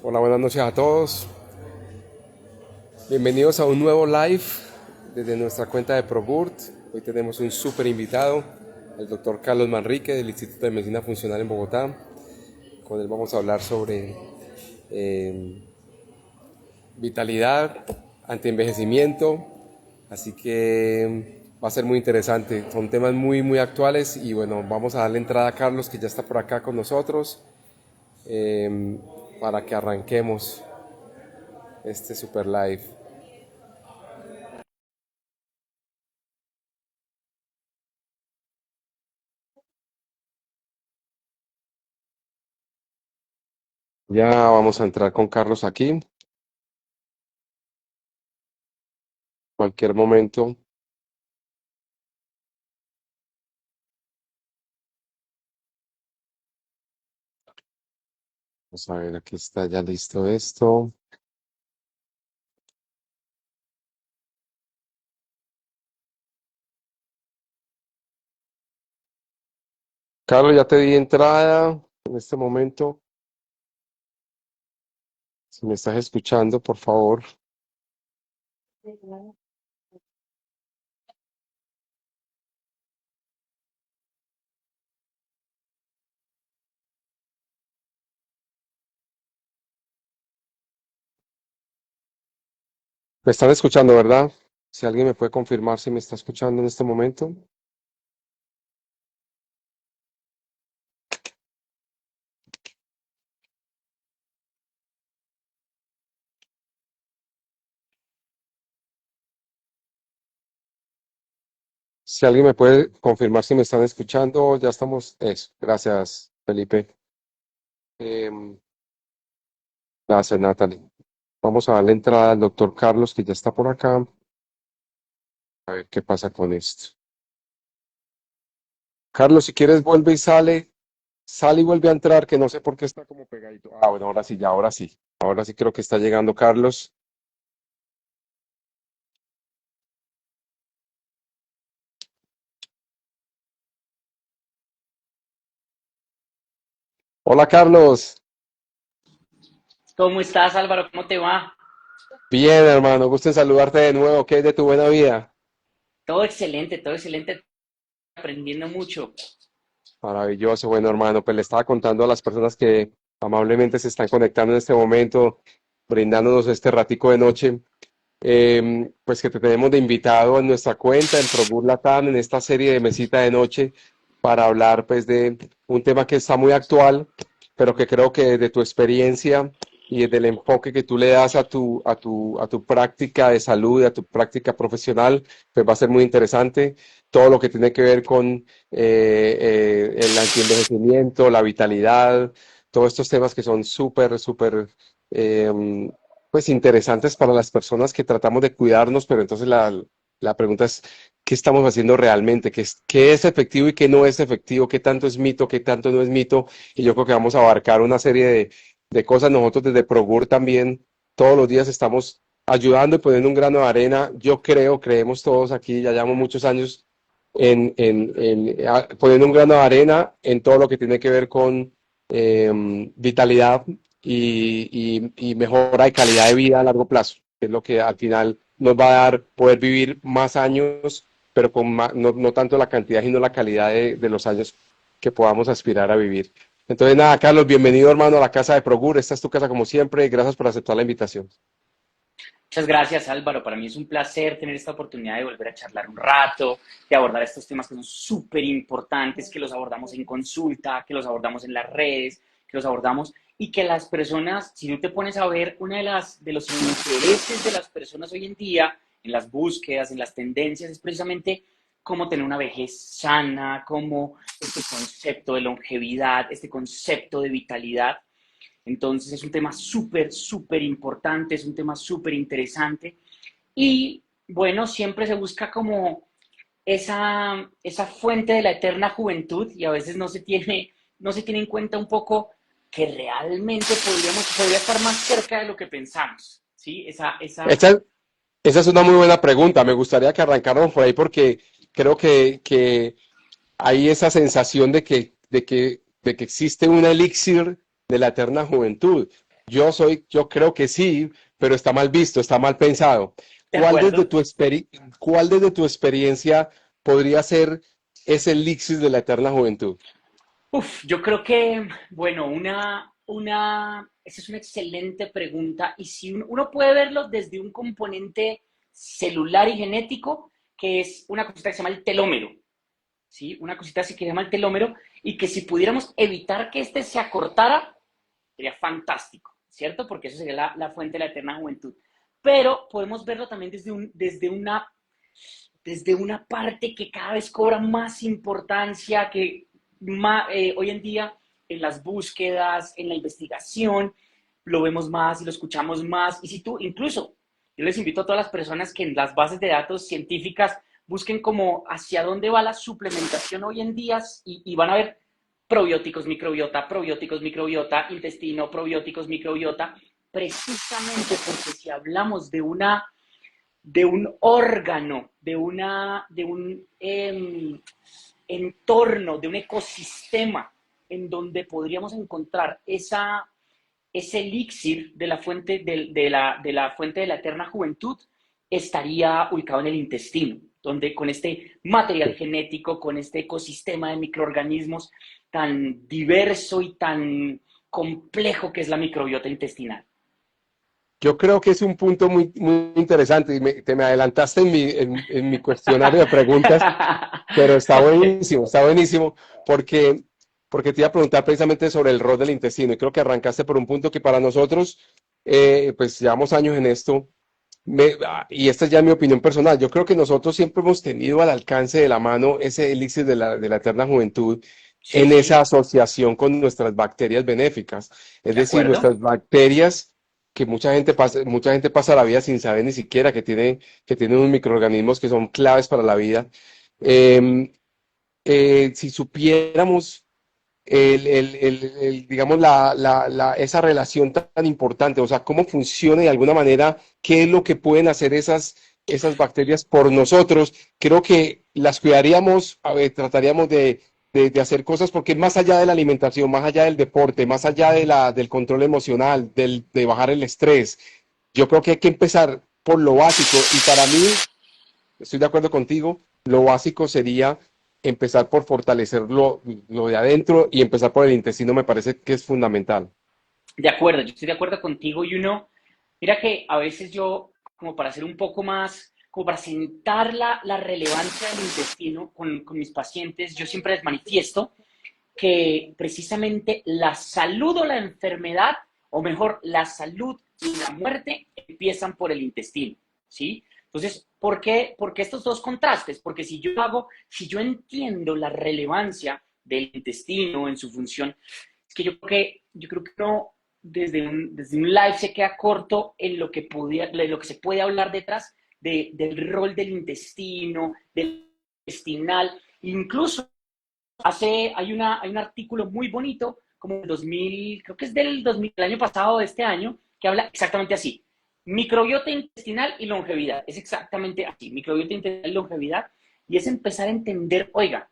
Hola, buenas noches a todos. Bienvenidos a un nuevo live desde nuestra cuenta de ProBurt. Hoy tenemos un súper invitado, el doctor Carlos Manrique del Instituto de Medicina Funcional en Bogotá. Con él vamos a hablar sobre eh, vitalidad, antienvejecimiento. Así que va a ser muy interesante. Son temas muy actuales y bueno, vamos a darle entrada a Carlos que ya está por acá con nosotros para que arranquemos este super live. Ya vamos a entrar con Carlos aquí. Cualquier momento. Vamos a ver, aquí está ya listo esto. Carlos, ya te di entrada en este momento. Si me estás escuchando, por favor. Me están escuchando, ¿verdad? Si alguien me puede confirmar si me está escuchando en este momento. Si alguien me puede confirmar si me están escuchando, ya estamos. Eso. Gracias, Felipe. Em, Gracias, Natalie. Vamos a darle entrada al doctor Carlos, que ya está por acá. A ver qué pasa con esto. Carlos, si quieres, vuelve y sale. Sale y vuelve a entrar, que no sé por qué está como pegadito. Ah, bueno, ahora sí, ya, ahora sí. Ahora sí creo que está llegando Carlos. Hola, Carlos. ¿Cómo estás, Álvaro? ¿Cómo te va? Bien, hermano. Gusto en saludarte de nuevo. ¿Qué es de tu buena vida? Todo excelente, aprendiendo mucho. Maravilloso, bueno, hermano. Pues le estaba contando a las personas que amablemente se están conectando en este momento, brindándonos este ratico de noche, pues que te tenemos de invitado en nuestra cuenta, en ProBur Latam, en esta serie de mesita de noche, para hablar pues de un tema que está muy actual, pero que creo que desde tu experiencia y desde el enfoque que tú le das a tu práctica de salud, a tu práctica profesional, pues va a ser muy interesante. Todo lo que tiene que ver con el antienvejecimiento, la vitalidad, todos estos temas que son súper, eh, pues interesantes para las personas que tratamos de cuidarnos, pero entonces la pregunta es, ¿qué estamos haciendo realmente? ¿Qué es efectivo y qué no es efectivo? ¿Qué tanto es mito? ¿Qué tanto no es mito? Y yo creo que vamos a abarcar una serie de cosas. Nosotros desde Progur también todos los días estamos ayudando y poniendo un grano de arena. Yo creo, creemos todos aquí, ya llevamos muchos años poniendo un grano de arena en todo lo que tiene que ver con vitalidad y mejora de calidad de vida a largo plazo, que es lo que al final nos va a dar poder vivir más años, pero con no tanto la cantidad, sino la calidad de los años que podamos aspirar a vivir. Entonces, nada, Carlos, bienvenido hermano a la casa de Progur. Esta es tu casa como siempre y gracias por aceptar la invitación. Muchas gracias, Álvaro. Para mí es un placer tener esta oportunidad de volver a charlar un rato, de abordar estos temas que son súper importantes, que los abordamos en consulta, que los abordamos en las redes, que los abordamos y que las personas, si no te pones a ver, de los intereses de las personas hoy en día, en las búsquedas, en las tendencias, es precisamente cómo tener una vejez sana, cómo este concepto de longevidad, este concepto de vitalidad. Entonces es un tema súper importante, es un tema súper interesante. Y bueno, siempre se busca como esa fuente de la eterna juventud y a veces no se tiene en cuenta un poco que realmente podría estar más cerca de lo que pensamos. ¿Sí? Esta, esa es una muy buena pregunta. Me gustaría que arrancáramos por ahí porque creo que hay esa sensación de que existe un elixir de la eterna juventud. Yo creo que sí, pero está mal visto, está mal pensado. ¿De ¿Cuál desde acuerdo? tu cuál desde tu experiencia podría ser ese elixir de la eterna juventud? Uf, yo creo que, bueno, esa es una excelente pregunta y si uno puede verlo desde un componente celular y genético, que es una cosita que se llama el telómero, ¿sí? Una cosita así que se llama el telómero y que si pudiéramos evitar que este se acortara, sería fantástico, ¿cierto? Porque eso sería la fuente de la eterna juventud. Pero podemos verlo también desde una parte que cada vez cobra más importancia, que hoy en día en las búsquedas, en la investigación, lo vemos más y lo escuchamos más. Y si tú, incluso, yo les invito a todas las personas que en las bases de datos científicas busquen como hacia dónde va la suplementación hoy en día y van a ver probióticos, microbiota, intestino, probióticos, microbiota, precisamente porque si hablamos de un órgano, de un entorno, de un ecosistema en donde podríamos encontrar ese elixir de la fuente de la fuente de la eterna juventud, estaría ubicado en el intestino, donde con este material genético, con este ecosistema de microorganismos tan diverso y tan complejo que es la microbiota intestinal. Yo creo que es un punto muy interesante y te me adelantaste en mi cuestionario de preguntas, pero Ok. está buenísimo porque, porque te iba a preguntar precisamente sobre el rol del intestino y creo que arrancaste por un punto que para nosotros, pues llevamos años en esto y esta es ya mi opinión personal, yo creo que nosotros siempre hemos tenido al alcance de la mano ese elixir de la eterna juventud Sí, en esa sí, asociación con nuestras bacterias benéficas, es de decir, nuestras acuerdo. bacterias que mucha gente pasa la vida sin saber ni siquiera que tienen unos microorganismos que son claves para la vida. Eh, si supiéramos digamos, esa relación tan importante, o sea, cómo funciona de alguna manera, qué es lo que pueden hacer esas bacterias por nosotros, creo que las cuidaríamos, a ver, trataríamos de hacer cosas porque más allá de la alimentación, más allá del deporte, más allá del control emocional, de bajar el estrés, yo creo que hay que empezar por lo básico y para mí estoy de acuerdo contigo. Lo básico sería empezar por fortalecer lo de adentro y empezar por el intestino me parece que es fundamental. De acuerdo, yo estoy de acuerdo contigo y uno, mira que a veces yo, como para hacer un poco más, como para sentar la relevancia del intestino con mis pacientes, yo siempre les manifiesto que precisamente la salud o la enfermedad, o mejor, la salud y la muerte empiezan por el intestino, ¿sí? Entonces, ¿por qué estos dos contrastes? Porque si yo entiendo la relevancia del intestino en su función, es que yo creo que no, desde un live se queda corto en lo que, lo que se puede hablar detrás del rol del intestino, del intestinal, incluso hay un artículo muy bonito, como el 2000, creo que es del 2000, el año pasado, de este año, que habla exactamente así. Microbiota intestinal y longevidad. Es exactamente así. Microbiota intestinal y longevidad. Y es empezar a entender, oiga,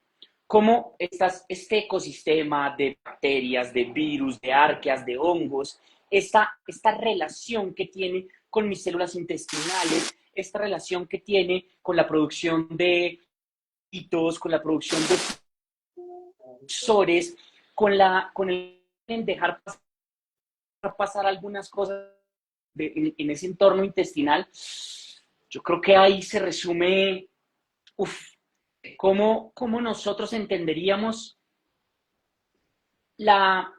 cómo este ecosistema de bacterias, de virus, de arqueas, de hongos, esta relación que tiene con mis células intestinales, esta relación que tiene con la producción de hitos, con la producción de sensores, con el dejar pasar algunas cosas en ese entorno intestinal, yo creo que ahí se resume, uf, cómo nosotros entenderíamos la,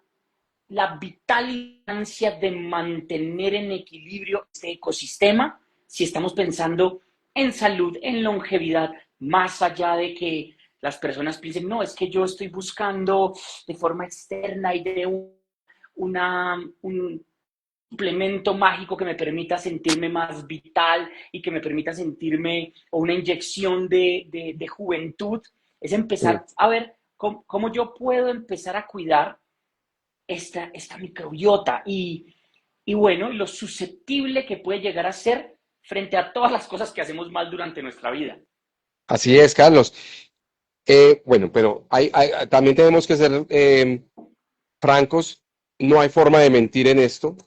la vital importancia de mantener en equilibrio este ecosistema si estamos pensando en salud, en longevidad, más allá de que las personas piensen, no, es que yo estoy buscando de forma externa y de un suplemento mágico que me permita sentirme más vital y que me permita sentirme, o una inyección de juventud, es Sí. empezar a ver cómo yo puedo empezar a cuidar esta microbiota y bueno, lo susceptible que puede llegar a ser frente a todas las cosas que hacemos mal durante nuestra vida. Así es, Carlos. Bueno, pero también tenemos que ser francos, no hay forma de mentir en esto.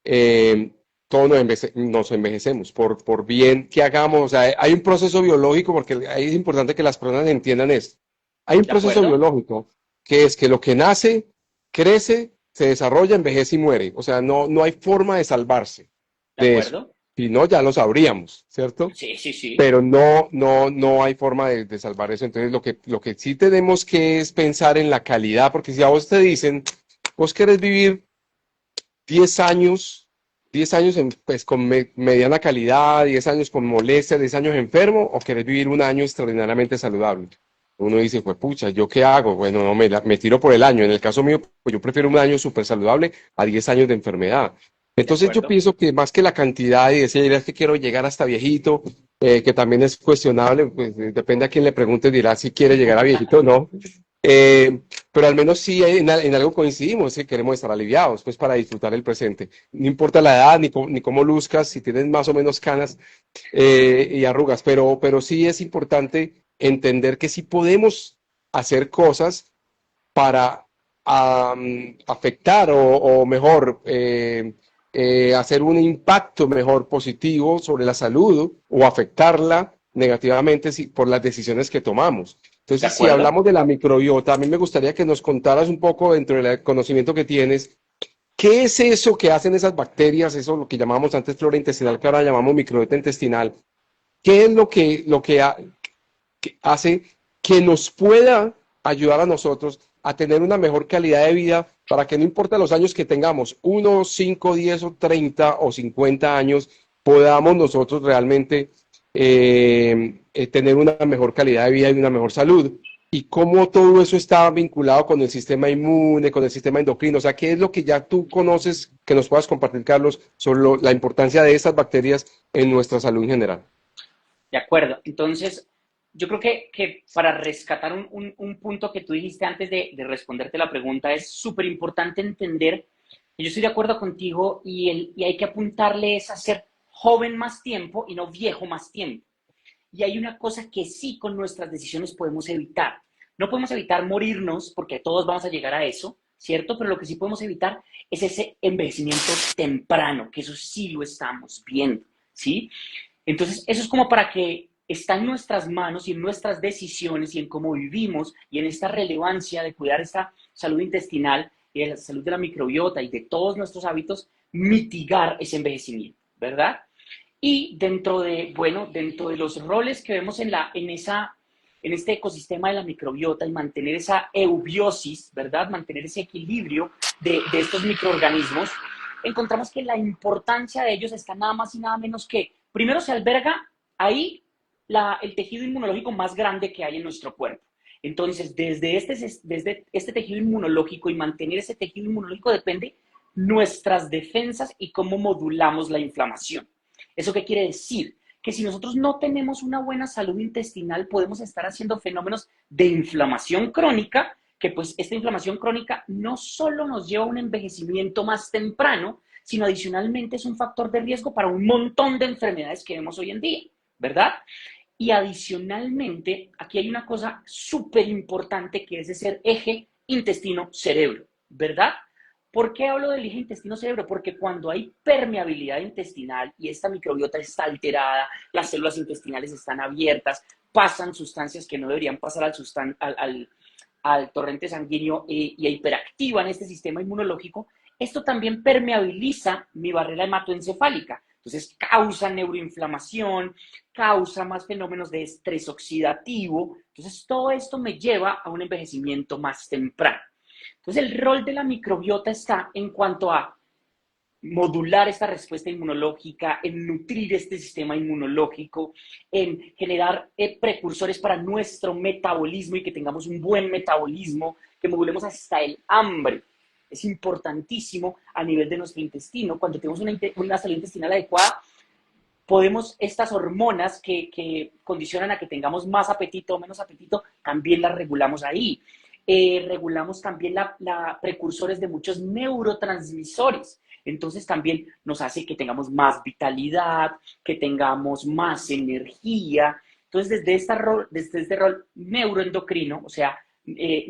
eh, todos nos envejecemos por bien que hagamos. O sea, hay un proceso biológico, porque ahí es importante que las personas entiendan esto. Hay un ¿De proceso acuerdo? biológico que es que lo que nace, crece, se desarrolla, envejece y muere. O sea, no hay forma de salvarse ¿De de eso. acuerdo? Si no, ya lo sabríamos, ¿cierto? Sí, sí, sí. Pero no hay forma de salvar eso. Entonces, lo que sí tenemos que es pensar en la calidad, porque si a vos te dicen, vos querés vivir 10 años, 10 años pues, con mediana calidad, 10 años con molestias, 10 años enfermo, o querés vivir un año extraordinariamente saludable. Uno dice, pues pucha, ¿yo qué hago? Bueno, no, me tiro por el año. En el caso mío, pues yo prefiero un año súper saludable a 10 años de enfermedad. ¿De Entonces yo acuerdo? pienso que más que la cantidad y decir, es que quiero llegar hasta viejito, que también es cuestionable, pues depende a quién le pregunte, dirá si quiere llegar a viejito o no. Eh, pero al menos sí en algo coincidimos, que queremos estar aliviados, pues para disfrutar el presente. No importa la edad ni cómo luzcas, si tienes más o menos canas y arrugas, pero sí es importante entender que sí podemos hacer cosas para afectar o mejor, hacer un impacto mejor positivo sobre la salud o afectarla negativamente por las decisiones que tomamos. ¿De Entonces, si acuerdo? hablamos de la microbiota, a mí me gustaría que nos contaras un poco dentro del conocimiento que tienes, ¿qué es eso que hacen esas bacterias, eso lo que llamamos antes flora intestinal, que ahora llamamos microbiota intestinal? ¿Qué es que hace que nos pueda ayudar a nosotros a tener una mejor calidad de vida para que no importa los años que tengamos, 1, 5, 10 o 30 o 50 años, podamos nosotros realmente tener una mejor calidad de vida y una mejor salud? Y cómo todo eso está vinculado con el sistema inmune, con el sistema endocrino. O sea, ¿qué es lo que ya tú conoces que nos puedas compartir, Carlos, sobre la importancia de estas bacterias en nuestra salud en general? De acuerdo. Entonces, yo creo que para rescatar un punto que tú dijiste antes de responderte la pregunta, es súper importante entender, y yo estoy de acuerdo contigo, y hay que apuntarle es a ser joven más tiempo y no viejo más tiempo. Y hay una cosa que sí con nuestras decisiones podemos evitar. No podemos evitar morirnos, porque todos vamos a llegar a eso, ¿cierto? Pero lo que sí podemos evitar es ese envejecimiento temprano, que eso sí lo estamos viendo, ¿sí? Entonces, eso es como para que está en nuestras manos y en nuestras decisiones y en cómo vivimos y en esta relevancia de cuidar esta salud intestinal y de la salud de la microbiota y de todos nuestros hábitos, mitigar ese envejecimiento, ¿verdad? Y dentro de, bueno, dentro de los roles que vemos en este ecosistema de la microbiota y mantener esa eubiosis, ¿verdad? Mantener ese equilibrio de estos microorganismos, encontramos que la importancia de ellos está nada más y nada menos que, primero se alberga ahí el tejido inmunológico más grande que hay en nuestro cuerpo. Entonces, desde este tejido inmunológico y mantener ese tejido inmunológico depende nuestras defensas y cómo modulamos la inflamación. ¿Eso qué quiere decir? Que si nosotros no tenemos una buena salud intestinal, podemos estar haciendo fenómenos de inflamación crónica, que pues esta inflamación crónica no solo nos lleva a un envejecimiento más temprano, sino adicionalmente es un factor de riesgo para un montón de enfermedades que vemos hoy en día, ¿verdad? Y adicionalmente, aquí hay una cosa súper importante que es ese eje intestino-cerebro, ¿verdad? ¿Por qué hablo del eje intestino-cerebro? Porque cuando hay permeabilidad intestinal y esta microbiota está alterada, las células intestinales están abiertas, pasan sustancias que no deberían pasar al torrente sanguíneo y hiperactivan este sistema inmunológico, esto también permeabiliza mi barrera hematoencefálica. Entonces causa neuroinflamación, causa más fenómenos de estrés oxidativo. Entonces todo esto me lleva a un envejecimiento más temprano. Entonces el rol de la microbiota está en cuanto a modular esta respuesta inmunológica, en nutrir este sistema inmunológico, en generar precursores para nuestro metabolismo y que tengamos un buen metabolismo, que modulemos hasta el hambre. Es importantísimo a nivel de nuestro intestino. Cuando tenemos una salud intestinal adecuada, podemos estas hormonas que condicionan a que tengamos más apetito o menos apetito, también las regulamos ahí. Regulamos también la precursores de muchos neurotransmisores. Entonces también nos hace que tengamos más vitalidad, que tengamos más energía. Entonces desde este rol neuroendocrino, o sea,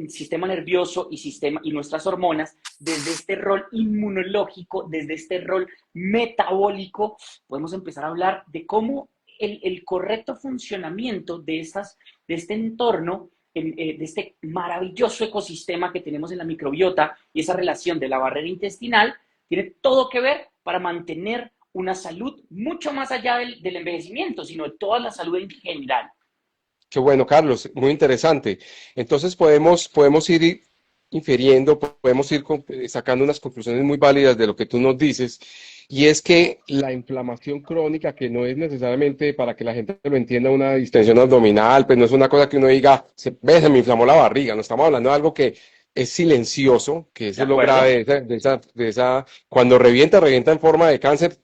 sistema nervioso y nuestras hormonas, desde este rol inmunológico, desde este rol metabólico, podemos empezar a hablar de cómo el correcto funcionamiento de este entorno, de este maravilloso ecosistema que tenemos en la microbiota y esa relación de la barrera intestinal, tiene todo que ver para mantener una salud mucho más allá del envejecimiento, sino de toda la salud en general. Qué bueno, Carlos, muy interesante. Entonces podemos ir infiriendo, podemos ir sacando unas conclusiones muy válidas de lo que tú nos dices, y es que la inflamación crónica, que no es necesariamente para que la gente lo entienda una distensión abdominal, pues no es una cosa que uno diga, se me inflamó la barriga, no estamos hablando de algo que es silencioso, que ¿De eso es lo acuerdo? grave cuando revienta, revienta en forma de cáncer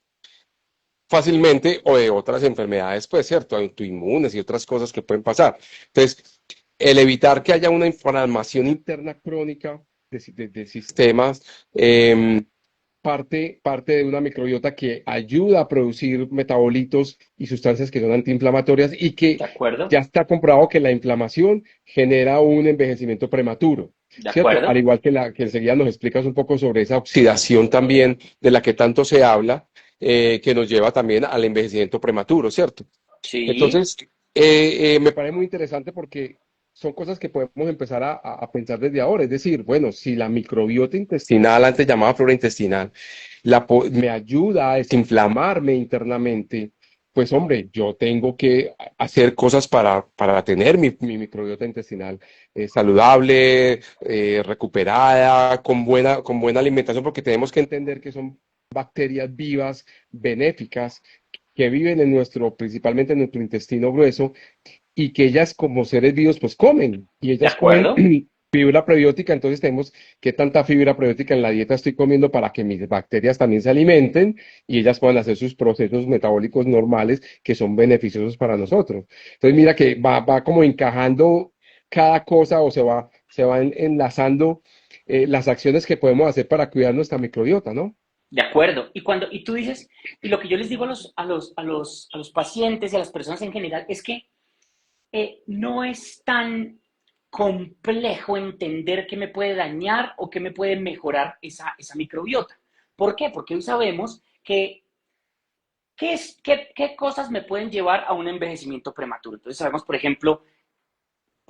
fácilmente o de otras enfermedades, pues cierto, autoinmunes y otras cosas que pueden pasar. Entonces, el evitar que haya una inflamación interna crónica de sistemas, parte de una microbiota que ayuda a producir metabolitos y sustancias que son antiinflamatorias y que ¿De acuerdo? ya está comprobado que la inflamación genera un envejecimiento prematuro, ¿De ¿cierto? Al acuerdo? igual que que enseguida nos explicas un poco sobre esa oxidación también de la que tanto se habla, que nos lleva también al envejecimiento prematuro, ¿cierto? Sí, Entonces, me parece muy interesante porque son cosas que podemos empezar a pensar desde ahora. Es decir, bueno, si la microbiota intestinal, antes llamada flora intestinal, me ayuda a desinflamarme internamente, pues hombre, yo tengo que hacer cosas para tener mi microbiota intestinal saludable, recuperada, con buena alimentación, porque tenemos que entender que son bacterias vivas, benéficas, que viven principalmente en nuestro intestino grueso y que ellas como seres vivos pues comen y ¿de ellas comen acuerdo? fibra prebiótica, entonces tenemos qué tanta fibra prebiótica en la dieta estoy comiendo para que mis bacterias también se alimenten y ellas puedan hacer sus procesos metabólicos normales que son beneficiosos para nosotros. Entonces mira que va como encajando cada cosa o se van enlazando las acciones que podemos hacer para cuidar nuestra microbiota, ¿no? De acuerdo. Y tú dices, y lo que yo les digo a los pacientes y a las personas en general es que no es tan complejo entender qué me puede dañar o qué me puede mejorar esa microbiota. ¿Por qué? Porque hoy sabemos que qué cosas me pueden llevar a un envejecimiento prematuro. Entonces sabemos, por ejemplo,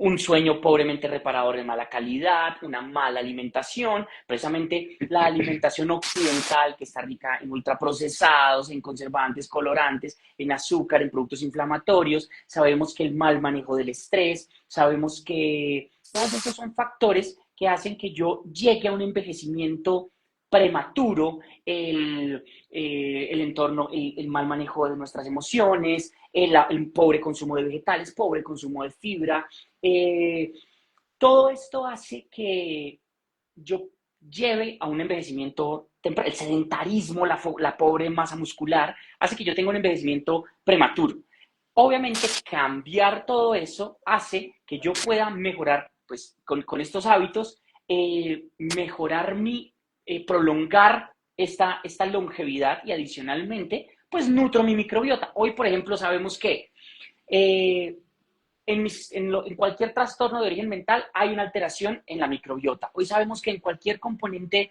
un sueño pobremente reparador de mala calidad, una mala alimentación, precisamente la alimentación occidental que está rica en ultraprocesados, en conservantes, colorantes, en azúcar, en productos inflamatorios. Sabemos que el mal manejo del estrés, sabemos que todos estos son factores que hacen que yo llegue a un envejecimiento prematuro, el entorno, el mal manejo de nuestras emociones, el pobre consumo de vegetales, pobre consumo de fibra, eh, todo esto hace que yo lleve a un envejecimiento temprano. El sedentarismo, la pobre masa muscular, hace que yo tenga un envejecimiento prematuro. Obviamente, cambiar todo eso hace que yo pueda mejorar, pues, con estos hábitos, mejorar prolongar esta longevidad y adicionalmente, pues, nutro mi microbiota. Hoy, por ejemplo, sabemos que eh, en cualquier trastorno de origen mental hay una alteración en la microbiota. Hoy sabemos que en cualquier componente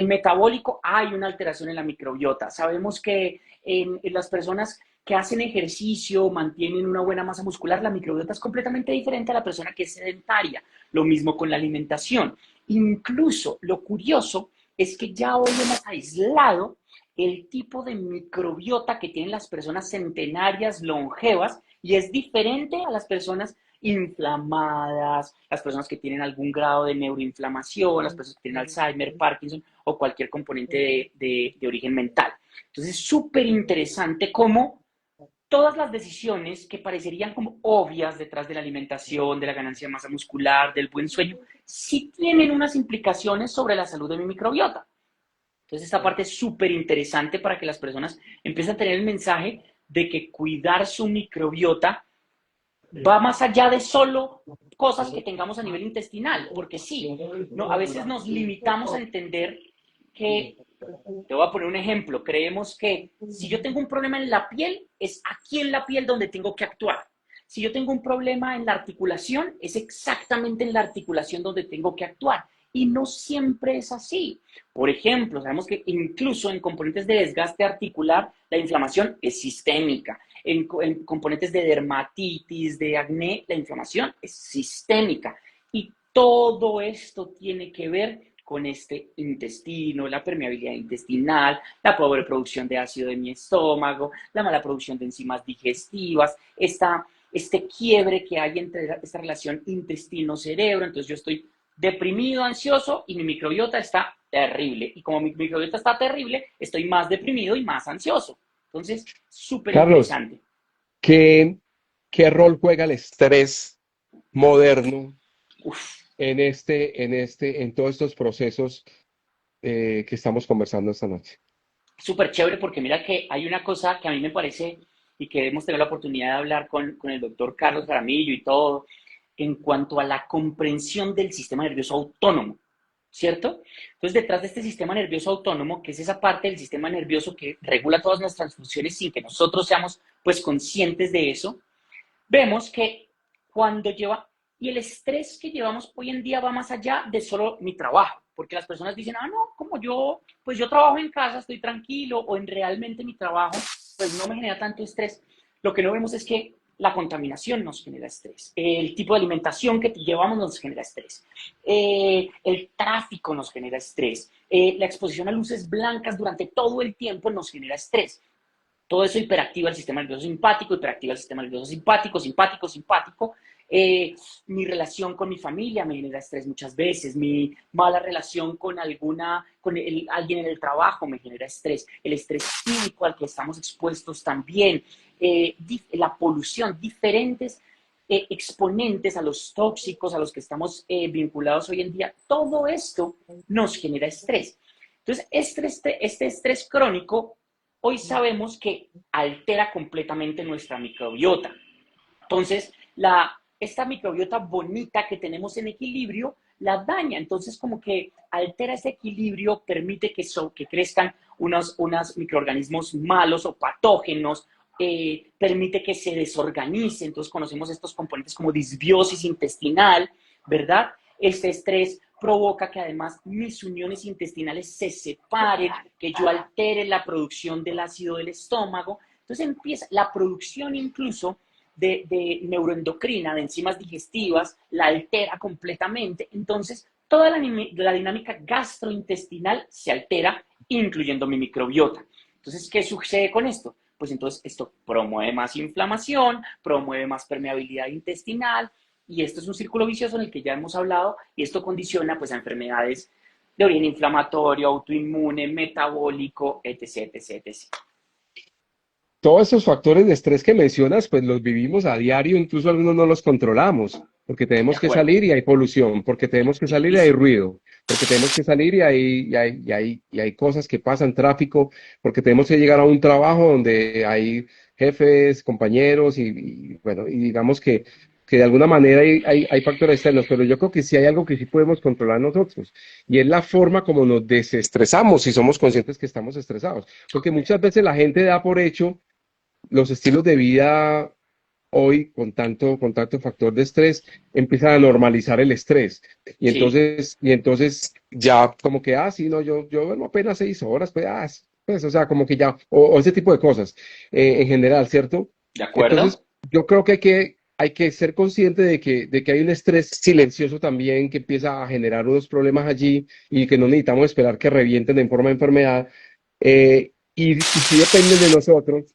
metabólico hay una alteración en la microbiota. Sabemos que en las personas que hacen ejercicio, mantienen una buena masa muscular, la microbiota es completamente diferente a la persona que es sedentaria. Lo mismo con la alimentación. Incluso lo curioso es que ya hoy hemos aislado el tipo de microbiota que tienen las personas centenarias longevas y es diferente a las personas inflamadas, las personas que tienen algún grado de neuroinflamación, las personas que tienen Alzheimer, Parkinson o cualquier componente de origen mental. Entonces es súper interesante cómo todas las decisiones que parecerían como obvias detrás de la alimentación, de la ganancia de masa muscular, del buen sueño, sí tienen unas implicaciones sobre la salud de mi microbiota. Entonces, esta parte es súper interesante para que las personas empiecen a tener el mensaje de que cuidar su microbiota va más allá de solo cosas que tengamos a nivel intestinal, porque sí, no, a veces nos limitamos a entender que, te voy a poner un ejemplo, creemos que si yo tengo un problema en la piel, es aquí en la piel donde tengo que actuar. Si yo tengo un problema en la articulación, es exactamente en la articulación donde tengo que actuar. Y no siempre es así. Por ejemplo, sabemos que incluso en componentes de desgaste articular, la inflamación es sistémica. En componentes de dermatitis, de acné, la inflamación es sistémica. Y todo esto tiene que ver con este intestino, la permeabilidad intestinal, la pobre producción de ácido de mi estómago, la mala producción de enzimas digestivas, este quiebre que hay entre esta relación intestino-cerebro. Entonces yo estoy deprimido, ansioso y mi microbiota está terrible. Y como mi microbiota está terrible, estoy más deprimido y más ansioso. Entonces, súper Carlos, interesante. ¿qué, qué rol juega el estrés moderno Uf, en todos estos procesos que estamos conversando esta noche? súper chévere porque mira que hay una cosa que a mí me parece y que hemos tenido la oportunidad de hablar con el doctor Carlos Jaramillo y todo, en cuanto a la comprensión del sistema nervioso autónomo, ¿cierto? Entonces, detrás de este sistema nervioso autónomo, que es esa parte del sistema nervioso que regula todas nuestras funciones sin que nosotros seamos pues conscientes de eso, vemos que cuando lleva, y el estrés que llevamos hoy en día va más allá de solo mi trabajo, porque las personas dicen, ah, no, como yo, pues yo trabajo en casa, estoy tranquilo, o en realmente mi trabajo, pues no me genera tanto estrés. Lo que no vemos es que la contaminación nos genera estrés, el tipo de alimentación que llevamos nos genera estrés, el tráfico nos genera estrés, la exposición a luces blancas durante todo el tiempo nos genera estrés. Todo eso hiperactiva el sistema nervioso simpático, hiperactiva el sistema nervioso simpático, simpático, simpático. Mi relación con mi familia me genera estrés muchas veces, mi mala relación con alguien en el trabajo me genera estrés, el estrés químico al que estamos expuestos también, la polución, diferentes exponentes a los tóxicos a los que estamos vinculados hoy en día, todo esto nos genera estrés. Entonces, este estrés crónico hoy sabemos que altera completamente nuestra microbiota. Entonces, esta microbiota bonita que tenemos en equilibrio la daña. Entonces, como que altera ese equilibrio, permite que crezcan unos microorganismos malos o patógenos, permite que se desorganice. Entonces, conocemos estos componentes como disbiosis intestinal, ¿verdad? Este estrés provoca que además mis uniones intestinales se separen, que yo altere la producción del ácido del estómago. Entonces empieza la producción incluso de neuroendocrina, de enzimas digestivas, la altera completamente. Entonces toda la dinámica gastrointestinal se altera, incluyendo mi microbiota. Entonces, ¿qué sucede con esto? Pues entonces esto promueve más inflamación, promueve más permeabilidad intestinal, y esto es un círculo vicioso en el que ya hemos hablado, y esto condiciona pues a enfermedades de origen inflamatorio, autoinmune, metabólico, etc, etc, etc. Todos esos factores de estrés que mencionas, pues los vivimos a diario, incluso algunos no los controlamos, porque De tenemos que acuerdo. salir y hay polución, porque tenemos que salir y hay ruido, porque tenemos que salir y hay cosas que pasan, tráfico, porque tenemos que llegar a un trabajo donde hay jefes, compañeros bueno, y digamos que de alguna manera hay factores externos, pero yo creo que sí hay algo que sí podemos controlar nosotros, y es la forma como nos desestresamos si somos conscientes que estamos estresados, porque muchas veces la gente da por hecho los estilos de vida hoy con tanto factor de estrés empiezan a normalizar el estrés. Sí, Y entonces ya como que, sí, no, yo duermo apenas 6 horas, pues, pues, o sea, como que ya, o ese tipo de cosas en general, ¿cierto? de acuerdo. Entonces, yo creo que hay que ser consciente de que hay un estrés silencioso también que empieza a generar unos problemas allí y que no necesitamos esperar que revienten en forma de enfermedad. Y si dependen de nosotros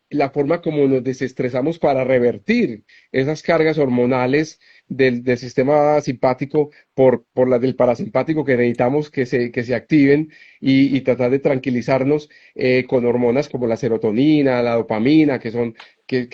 la forma como nos desestresamos para revertir esas cargas hormonales del sistema simpático por las del parasimpático que necesitamos que se activen y tratar de tranquilizarnos con hormonas como la serotonina, la dopamina, que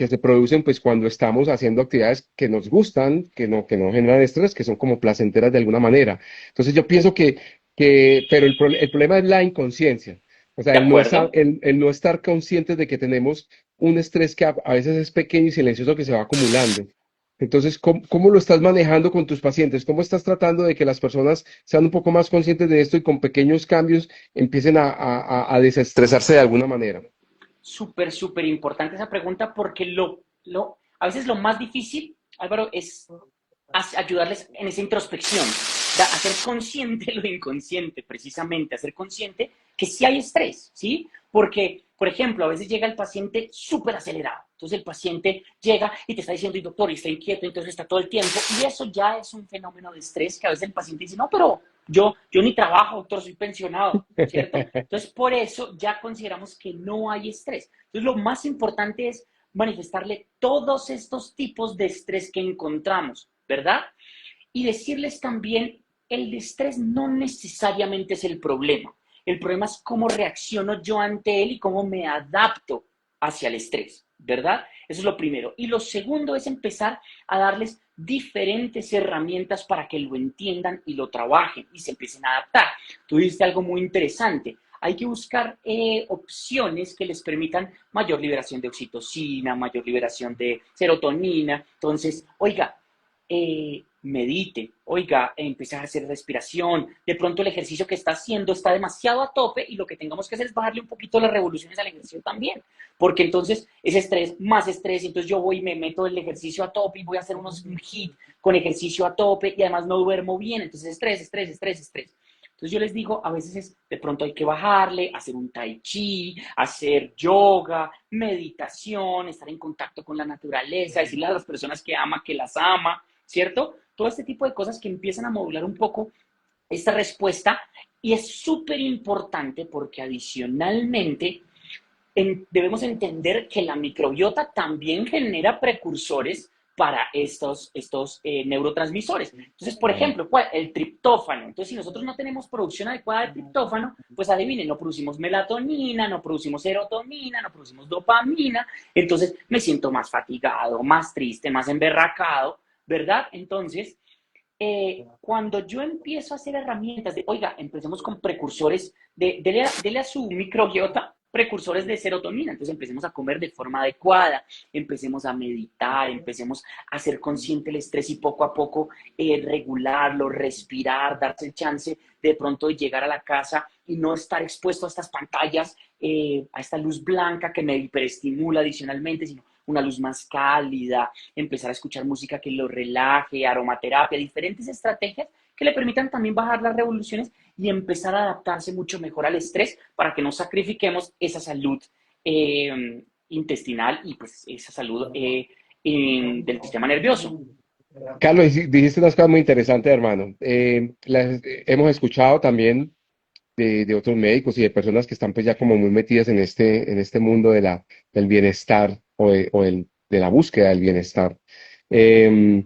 se producen pues cuando estamos haciendo actividades que nos gustan, que no generan estrés, que son como placenteras de alguna manera. Entonces yo pienso pero el problema es la inconsciencia. O sea, De el no, estar, acuerdo. el no estar conscientes de que tenemos un estrés que a veces es pequeño y silencioso que se va acumulando. Entonces, ¿cómo lo estás manejando con tus pacientes? ¿Cómo estás tratando de que las personas sean un poco más conscientes de esto y con pequeños cambios empiecen a desestresarse de alguna manera? Súper, súper importante esa pregunta porque A veces lo más difícil, Álvaro, es ayudarles en esa introspección, hacer consciente lo inconsciente, precisamente, hacer consciente que sí hay estrés, ¿sí? Porque, por ejemplo, a veces llega el paciente súper acelerado, entonces el paciente llega y te está diciendo, y doctor, y está inquieto, entonces está todo el tiempo, y eso ya es un fenómeno de estrés que a veces el paciente dice, no, pero yo ni trabajo, doctor, soy pensionado, ¿cierto? Entonces, por eso ya consideramos que no hay estrés. Entonces, lo más importante es manifestarle todos estos tipos de estrés que encontramos, ¿verdad? Y decirles también, el estrés no necesariamente es el problema. El problema es cómo reacciono yo ante él y cómo me adapto hacia el estrés, ¿verdad? Eso es lo primero. Y lo segundo es empezar a darles diferentes herramientas para que lo entiendan y lo trabajen y se empiecen a adaptar. Tú dijiste algo muy interesante. Hay que buscar opciones que les permitan mayor liberación de oxitocina, mayor liberación de serotonina. Entonces, oiga, medite, oiga, empezar a hacer respiración, de pronto el ejercicio que está haciendo está demasiado a tope y lo que tengamos que hacer es bajarle un poquito las revoluciones al ejercicio también, porque entonces es estrés, más estrés, entonces yo voy y me meto el ejercicio a tope y voy a hacer un hit con ejercicio a tope y además no duermo bien, entonces estrés, estrés, estrés, estrés. Entonces yo les digo, a veces de pronto hay que bajarle, hacer un tai chi, hacer yoga, meditación, estar en contacto con la naturaleza, decirle a las personas que ama, que las ama, ¿cierto? Todo este tipo de cosas que empiezan a modular un poco esta respuesta y es súper importante porque adicionalmente debemos entender que la microbiota también genera precursores para estos neurotransmisores. Entonces, por ejemplo, ¿cuál? El triptófano. Entonces, si nosotros no tenemos producción adecuada de triptófano, pues adivinen, no producimos melatonina, no producimos serotonina, no producimos dopamina, entonces me siento más fatigado, más triste, más emberracado, ¿verdad? Entonces, cuando yo empiezo a hacer herramientas de, oiga, empecemos con precursores, dele a su microbiota precursores de serotonina, entonces empecemos a comer de forma adecuada, empecemos a meditar, empecemos a hacer consciente el estrés y poco a poco regularlo, respirar, darse el chance de pronto de llegar a la casa y no estar expuesto a estas pantallas, a esta luz blanca que me hiperestimula adicionalmente, sino una luz más cálida, empezar a escuchar música que lo relaje, aromaterapia, diferentes estrategias que le permitan también bajar las revoluciones y empezar a adaptarse mucho mejor al estrés para que no sacrifiquemos esa salud intestinal y pues esa salud del sistema nervioso. Carlos, dijiste unas cosas muy interesantes, hermano. Hemos escuchado también de otros médicos y de personas que están pues ya como muy metidas en este mundo del bienestar de la búsqueda del bienestar. Eh,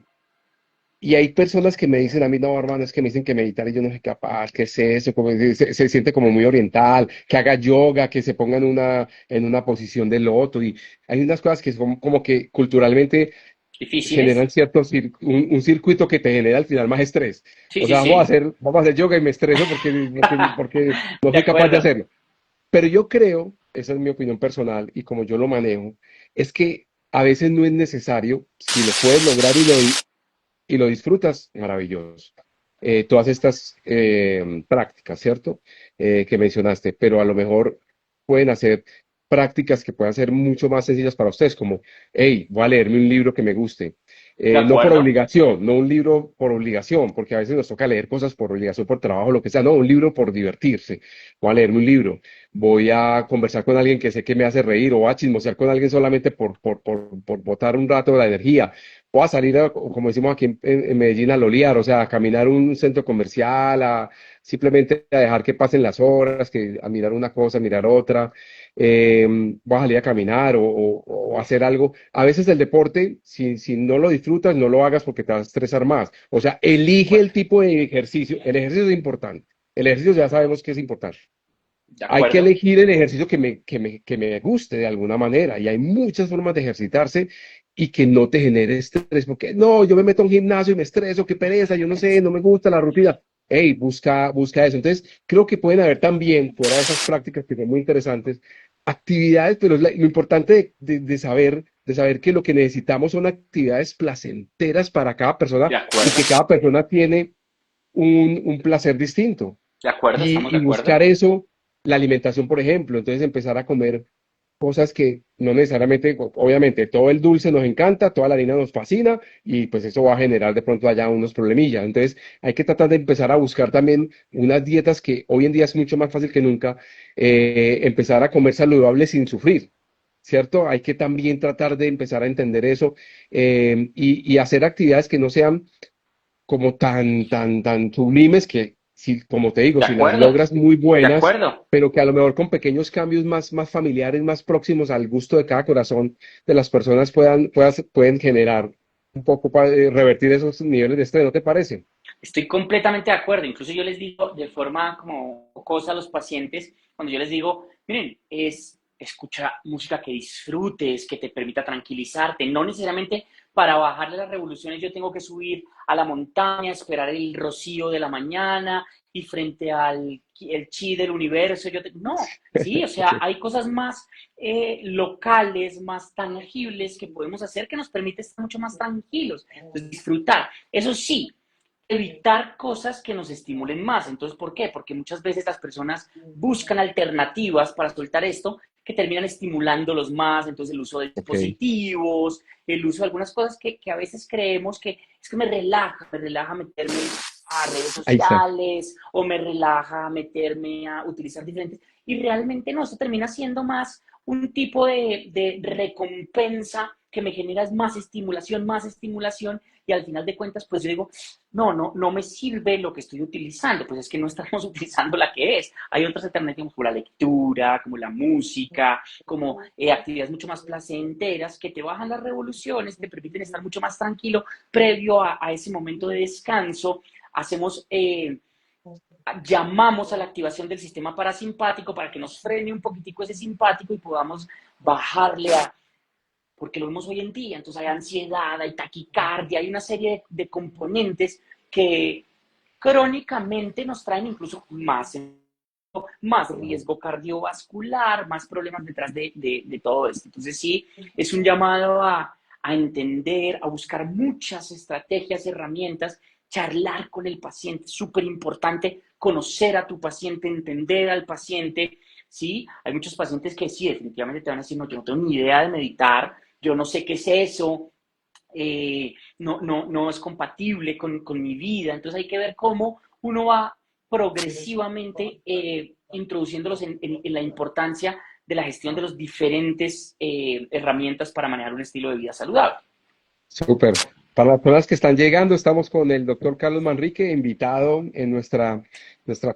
y hay personas que me dicen a mí, no, hermano, es que me dicen que meditar y yo no soy capaz, ¿qué es eso? Como, se siente como muy oriental, que haga yoga, que se ponga en una posición de loto. Y hay unas cosas que son como que culturalmente ¿Difíciles? generan un circuito que te genera al final más estrés. Sí, O sí, sea, sí. vamos a hacer yoga y me estreso porque no De soy capaz de acuerdo. hacerlo. Pero yo creo, esa es mi opinión personal y como yo lo manejo, es que a veces no es necesario, si lo puedes lograr y lo disfrutas, maravilloso. Todas estas prácticas, ¿cierto? Que mencionaste, pero a lo mejor pueden hacer prácticas que puedan ser mucho más sencillas para ustedes, como, hey, voy a leerme un libro que me guste. De No por acuerdo. obligación, no un libro por obligación, porque a veces nos toca leer cosas por obligación, por trabajo, lo que sea, no, un libro por divertirse. Voy a leerme un libro, voy a conversar con alguien que sé que me hace reír, o voy a chismosear con alguien solamente por botar un rato de la energía. Voy a salir, como decimos aquí en Medellín, a lolear, o sea, a caminar un centro comercial, a simplemente a dejar que pasen las horas, a mirar una cosa, a mirar otra. Voy a salir a caminar o hacer algo. A veces el deporte, si no lo disfrutas, no lo hagas porque te vas a estresar más. O sea, De elige acuerdo. el tipo de ejercicio. El ejercicio es importante. El ejercicio ya sabemos que es importante. De Hay que acuerdo. elegir el ejercicio que me guste de alguna manera y hay muchas formas de ejercitarse y que no te genere estrés, porque no, yo me meto a un gimnasio y me estreso, qué pereza, yo no sé, no me gusta la rutina. Hey, busca eso. Entonces, creo que pueden haber también, fuera de esas prácticas que son muy interesantes, actividades, pero lo importante de saber que lo que necesitamos son actividades placenteras para cada persona De y acuerdo. que cada persona tiene un placer distinto De acuerdo, estamos de y acuerdo. buscar eso, la alimentación, por ejemplo, entonces empezar a comer. cosas que no necesariamente, obviamente, todo el dulce nos encanta, toda la harina nos fascina y pues eso va a generar de pronto allá unos problemillas. Entonces hay que tratar de empezar a buscar también unas dietas que hoy en día es mucho más fácil que nunca, empezar a comer saludable sin sufrir. ¿Cierto? Hay que también tratar de empezar a entender eso, y hacer actividades que no sean como tan sublimes que, si, como te digo, De si las acuerdo, logras muy de buenas, acuerdo. pero que a lo mejor con pequeños cambios más familiares, más próximos al gusto de cada corazón de las personas pueden generar un poco para revertir esos niveles de estrés, ¿no te parece? Estoy completamente de acuerdo. Incluso yo les digo de forma como cosa a los pacientes, cuando yo les digo, miren, es escuchar música que disfrutes, que te permita tranquilizarte. No necesariamente para bajarle las revoluciones yo tengo que subir a la montaña, esperar el rocío de la mañana y frente al el chi del universo. No, sí, o sea, Ok, hay cosas más locales, más tangibles que podemos hacer que nos permite estar mucho más tranquilos. Entonces, disfrutar. Eso sí, evitar cosas que nos estimulen más. Entonces, ¿por qué? Porque muchas veces las personas buscan alternativas para soltar esto que terminan estimulándolos más. Entonces, el uso de ok, dispositivos, el uso de algunas cosas que a veces creemos que es que me relaja meterme a redes ahí está. sociales o me relaja meterme a utilizar diferentes. Y realmente no, esto termina siendo más un tipo de recompensa que me genera más estimulación y al final de cuentas, pues yo digo, no me sirve lo que estoy utilizando, pues es que no estamos utilizando la que es. Hay otras alternativas como la lectura, como la música, como actividades mucho más placenteras que te bajan las revoluciones, te permiten estar mucho más tranquilo previo a ese momento de descanso. Hacemos, llamamos a la activación del sistema parasimpático para que nos frene un poquitico ese simpático y podamos bajarle a, porque lo vemos hoy en día, entonces hay ansiedad, hay taquicardia, hay una serie de componentes que crónicamente nos traen incluso más riesgo cardiovascular, más problemas detrás de todo esto. Entonces sí, es un llamado a entender, a buscar muchas estrategias, herramientas, charlar con el paciente, súper importante, conocer a tu paciente, entender al paciente, ¿sí? Hay muchos pacientes que sí, definitivamente te van a decir, no, yo no tengo ni idea de meditar, yo no sé qué es eso, no es compatible con mi vida. Entonces hay que ver cómo uno va progresivamente introduciéndolos en la importancia de la gestión de las diferentes herramientas para manejar un estilo de vida saludable. Súper. Para las personas que están llegando, estamos con el doctor Carlos Manrique, invitado en nuestra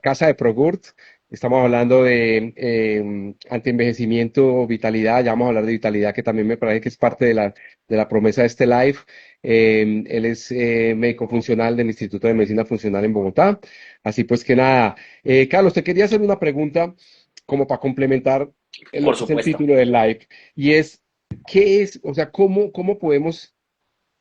casa de ProGurt. Estamos hablando de antienvejecimiento, vitalidad. Ya vamos a hablar de vitalidad, que también me parece que es parte de la promesa de este live. Él es médico funcional del Instituto de Medicina Funcional en Bogotá. Así pues que nada, Carlos, te quería hacer una pregunta como para complementar lo Por que es el supuesto. título del live. Y es, ¿qué es, o sea, cómo podemos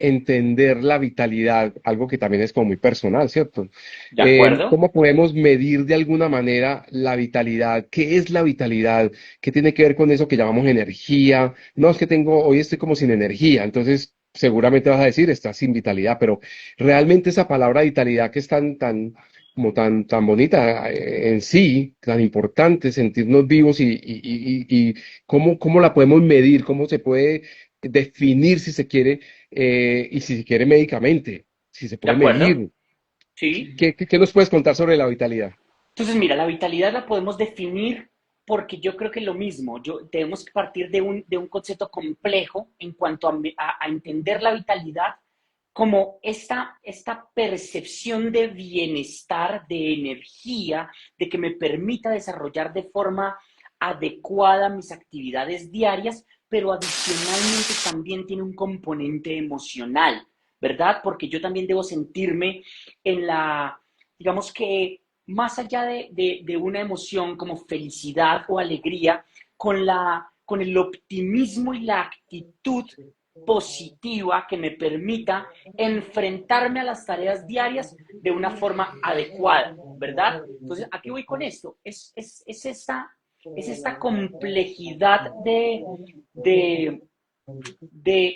entender la vitalidad, algo que también es como muy personal, ¿cierto? ¿De acuerdo? ¿Cómo podemos medir de alguna manera la vitalidad? ¿Qué es la vitalidad? ¿Qué tiene que ver con eso que llamamos energía? No, es que hoy estoy como sin energía, entonces seguramente vas a decir, estás sin vitalidad, pero realmente esa palabra vitalidad que es como tan bonita en sí, tan importante, sentirnos vivos y cómo la podemos medir, cómo se puede definir si se quiere, y si se quiere médicamente, si se ¿De puede acuerdo? medir. Sí. ¿Qué nos puedes contar sobre la vitalidad? Entonces, mira, la vitalidad la podemos definir porque yo creo que es lo mismo. Debemos partir de un concepto complejo en cuanto a entender la vitalidad como esta percepción de bienestar, de energía, de que me permita desarrollar de forma adecuada mis actividades diarias, pero adicionalmente también tiene un componente emocional, ¿verdad? Porque yo también debo sentirme en digamos que más allá de una emoción como felicidad o alegría, con el optimismo y la actitud positiva que me permita enfrentarme a las tareas diarias de una forma adecuada, ¿verdad? Entonces, ¿a qué voy con esto? Es esta complejidad de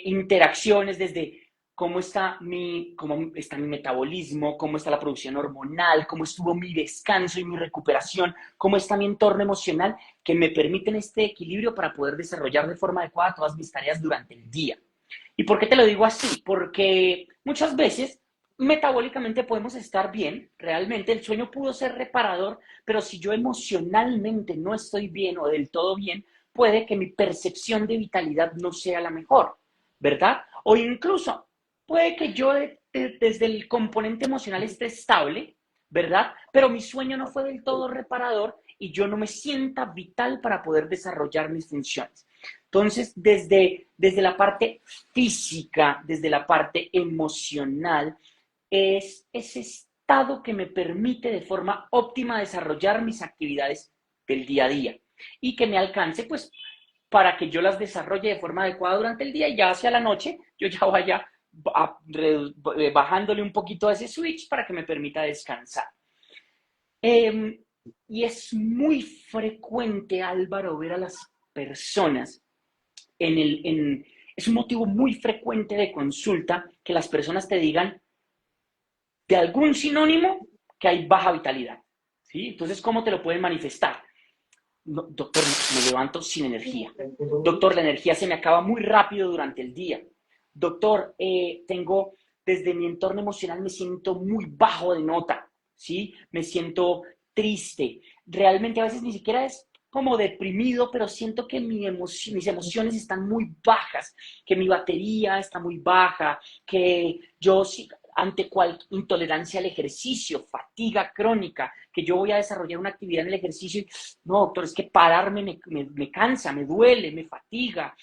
interacciones desde cómo está mi metabolismo, cómo está la producción hormonal, cómo estuvo mi descanso y mi recuperación, cómo está mi entorno emocional, que me permiten este equilibrio para poder desarrollar de forma adecuada todas mis tareas durante el día. ¿Y por qué te lo digo así? Porque muchas veces metabólicamente podemos estar bien, realmente el sueño pudo ser reparador, pero si yo emocionalmente no estoy bien o del todo bien, puede que mi percepción de vitalidad no sea la mejor, ¿verdad? O incluso puede que yo desde el componente emocional esté estable, ¿verdad? Pero mi sueño no fue del todo reparador y yo no me sienta vital para poder desarrollar mis funciones. Entonces, desde la parte física, desde la parte emocional, es ese estado que me permite de forma óptima desarrollar mis actividades del día a día y que me alcance, pues, para que yo las desarrolle de forma adecuada durante el día y ya hacia la noche yo ya vaya bajándole un poquito a ese switch para que me permita descansar. Eh, y es muy frecuente, Álvaro, ver a las personas es un motivo muy frecuente de consulta que las personas te digan de algún sinónimo que hay baja vitalidad, ¿sí? Entonces, ¿cómo te lo pueden manifestar? No, doctor, me levanto sin energía. Doctor, la energía se me acaba muy rápido durante el día. Doctor, desde mi entorno emocional me siento muy bajo de nota, ¿sí? Me siento triste. Realmente a veces ni siquiera es como deprimido, pero siento que mis emociones están muy bajas, que mi batería está muy baja, que yo ante cual intolerancia al ejercicio, fatiga crónica, que yo voy a desarrollar una actividad en el ejercicio y, no, doctor, es que pararme me cansa, me duele, me fatiga,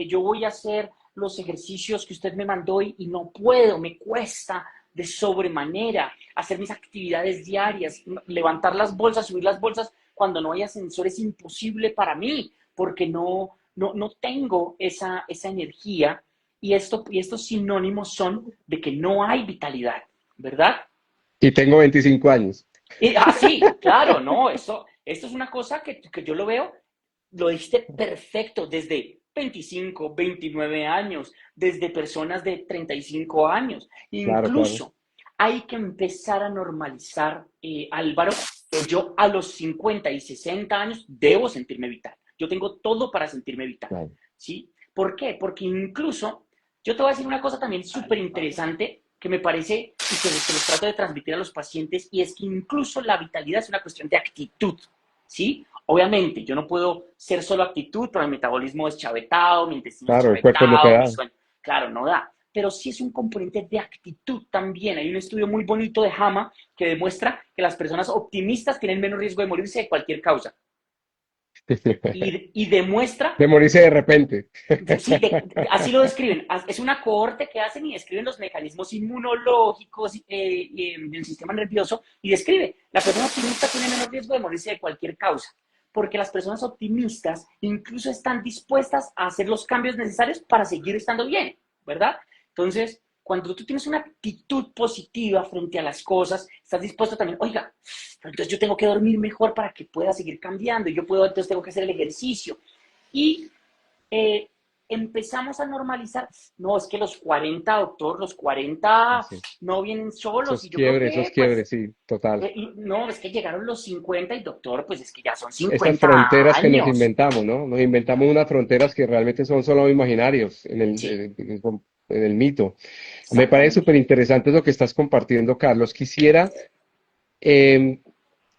yo voy a hacer los ejercicios que usted me mandó y no puedo, me cuesta de sobremanera hacer mis actividades diarias, levantar las bolsas, subir las bolsas, cuando no hay ascensor es imposible para mí, porque no tengo esa energía y estos sinónimos son de que no hay vitalidad, ¿verdad? Y tengo 25 años. Sí, claro, no, esto es una cosa que yo lo veo, lo dijiste perfecto, desde 25, 29 años, desde personas de 35 años, Claro, claro. incluso hay que empezar a normalizar, Álvaro, que yo a los 50 y 60 años debo sentirme vital. Yo tengo todo para sentirme vital, Claro. ¿sí? ¿Por qué? Porque incluso, yo te voy a decir una cosa también súper interesante que me parece y que los trato de transmitir a los pacientes, y es que incluso la vitalidad es una cuestión de actitud, ¿sí? Obviamente, yo no puedo ser solo actitud, pero mi metabolismo es chavetado, mi intestino es Claro, el cuerpo es lo que chavetado, mi da. sueño, claro, no da. Pero sí es un componente de actitud también. Hay un estudio muy bonito de JAMA que demuestra que las personas optimistas tienen menos riesgo de morirse de cualquier causa. Y demuestra, De morirse de repente. sí, así lo describen, es una cohorte que hacen y describen los mecanismos inmunológicos del sistema nervioso y describe, la persona optimista tiene menos riesgo de morirse de cualquier causa, porque las personas optimistas incluso están dispuestas a hacer los cambios necesarios para seguir estando bien, ¿verdad? Entonces, cuando tú tienes una actitud positiva frente a las cosas, estás dispuesto también, oiga, entonces yo tengo que dormir mejor para que pueda seguir cambiando, entonces tengo que hacer el ejercicio. Y eh, empezamos a normalizar, no, es que los 40 doctor, los 40 Sí. no vienen solos, y yo creo Esos que, pues, quiebres, sí, total. no, es que llegaron los 50 y doctor, pues es que ya son Esas 50 fronteras que nos años. inventamos, ¿no? Nos inventamos unas fronteras que realmente son solo imaginarios Sí, en el mito. Me parece exactamente. súper interesante lo que estás compartiendo, Carlos. Quisiera eh,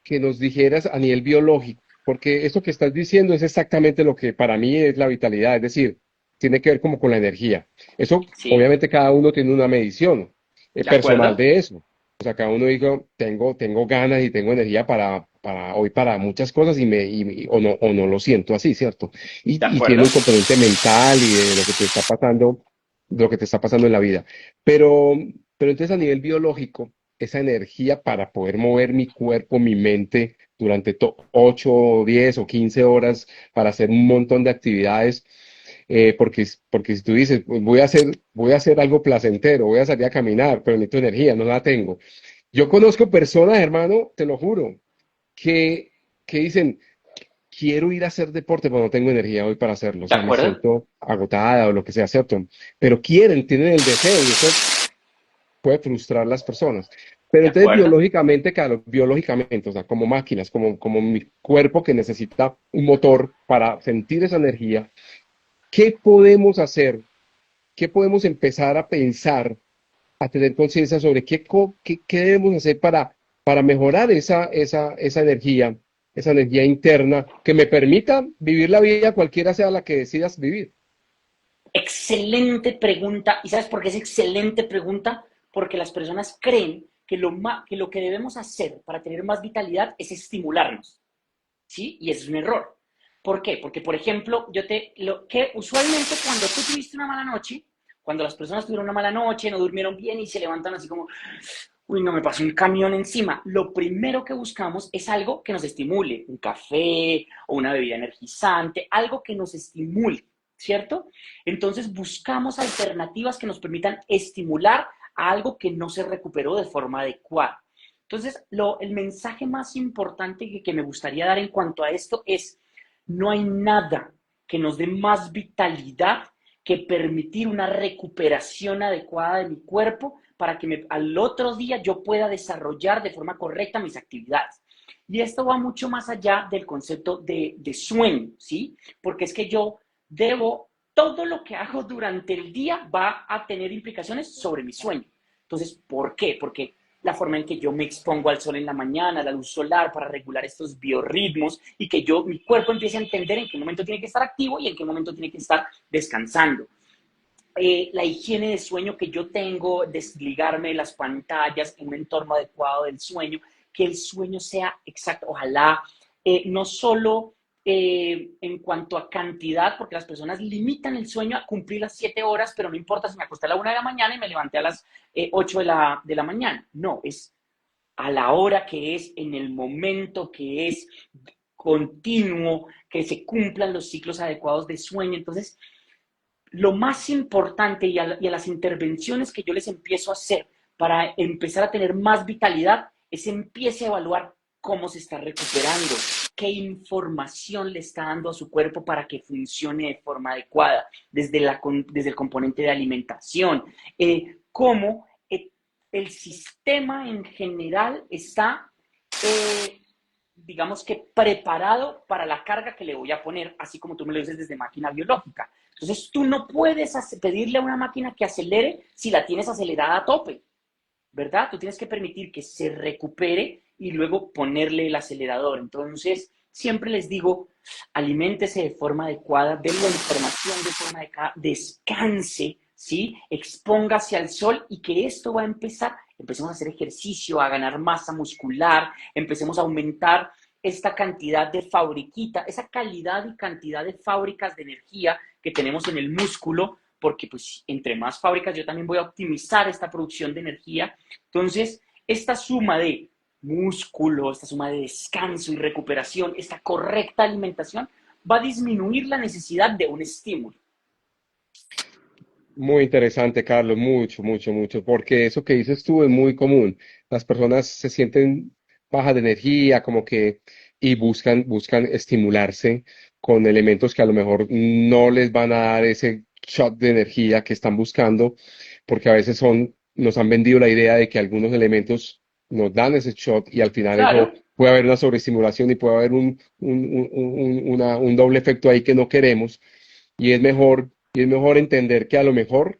que nos dijeras a nivel biológico, porque esto que estás diciendo es exactamente lo que para mí es la vitalidad, es decir, tiene que ver como con la energía. Eso, Sí, obviamente, cada uno tiene una medición de personal acuerdo, de eso. O sea, cada uno dice, tengo ganas y tengo energía para hoy para muchas cosas o no lo siento así, ¿cierto? de Y tiene acuerdo. un componente mental y de lo que te está pasando, de lo que te está pasando en la vida. Pero, pero entonces a nivel biológico, esa energía para poder mover mi cuerpo, mi mente durante 8, 10 o 15 horas para hacer un montón de actividades, porque si tú dices, pues voy a hacer algo placentero, voy a salir a caminar, pero necesito energía, no la tengo. Yo conozco personas, hermano, te lo juro, que, que dicen, quiero ir a hacer deporte, pero no tengo energía hoy para hacerlo, o ¿De sea, me acuerdo? siento agotada o lo que sea, ¿cierto? Pero quieren, tienen el deseo y eso puede frustrar a las personas. Pero ¿De entonces acuerdo? biológicamente, claro, biológicamente, o sea, como máquinas, como mi cuerpo que necesita un motor para sentir esa energía, ¿qué podemos hacer? ¿Qué podemos empezar a pensar, a tener conciencia sobre qué debemos hacer para mejorar esa energía interna que me permita vivir la vida cualquiera sea la que decidas vivir? Excelente pregunta. ¿Y sabes por qué es excelente pregunta? Porque las personas creen que que lo que debemos hacer para tener más vitalidad es estimularnos, ¿sí? Y eso es un error. ¿Por qué? Porque, por ejemplo, lo que usualmente cuando tú tuviste una mala noche, cuando las personas tuvieron una mala noche, no durmieron bien y se levantan así como, uy, no me pasó un camión encima, lo primero que buscamos es algo que nos estimule, un café o una bebida energizante, algo que nos estimule, ¿cierto? Entonces buscamos alternativas que nos permitan estimular a algo que no se recuperó de forma adecuada. Entonces, el mensaje más importante que me gustaría dar en cuanto a esto es, no hay nada que nos dé más vitalidad que permitir una recuperación adecuada de mi cuerpo para que al otro día yo pueda desarrollar de forma correcta mis actividades. Y esto va mucho más allá del concepto de sueño, ¿sí? Porque es que yo debo, todo lo que hago durante el día va a tener implicaciones sobre mi sueño. Entonces, ¿por qué? Porque la forma en que yo me expongo al sol en la mañana, a la luz solar, para regular estos biorritmos y que mi cuerpo empiece a entender en qué momento tiene que estar activo y en qué momento tiene que estar descansando. La higiene de sueño que yo tengo, desligarme de las pantallas, un entorno adecuado del sueño, que el sueño sea exacto, ojalá no solo en cuanto a cantidad, porque las personas limitan el sueño a cumplir las 7 horas, pero no importa si me acosté a la 1 de la mañana y me levanté a las 8 de la mañana. No, es a la hora que es, en el momento que es continuo, que se cumplan los ciclos adecuados de sueño. Entonces, lo más importante y a las intervenciones que yo les empiezo a hacer para empezar a tener más vitalidad es empiece a evaluar cómo se está recuperando, qué información le está dando a su cuerpo para que funcione de forma adecuada, desde el componente de alimentación, cómo el sistema en general está, digamos que preparado para la carga que le voy a poner, así como tú me lo dices desde máquina biológica. Entonces tú no puedes pedirle a una máquina que acelere si la tienes acelerada a tope, ¿verdad? Tú tienes que permitir que se recupere y luego ponerle el acelerador. Entonces, siempre les digo, aliméntese de forma adecuada, den la información de forma adecuada, descanse, ¿sí? Expóngase al sol y que esto va a empezar. Empecemos a hacer ejercicio, a ganar masa muscular, empecemos a aumentar esta cantidad de fabriquita, esa calidad y cantidad de fábricas de energía que tenemos en el músculo, porque pues entre más fábricas yo también voy a optimizar esta producción de energía. Entonces, esta suma de músculo, esta suma de descanso y recuperación, esta correcta alimentación, va a disminuir la necesidad de un estímulo. Muy interesante, Carlos, mucho, mucho, mucho, porque eso que dices tú es muy común. Las personas se sienten bajas de energía, como que, y buscan estimularse con elementos que a lo mejor no les van a dar ese shot de energía que están buscando, porque a veces nos han vendido la idea de que algunos elementos nos dan ese shot y al final eso Claro, puede haber una sobreestimulación y puede haber un doble efecto ahí que no queremos. Y es mejor entender que a lo mejor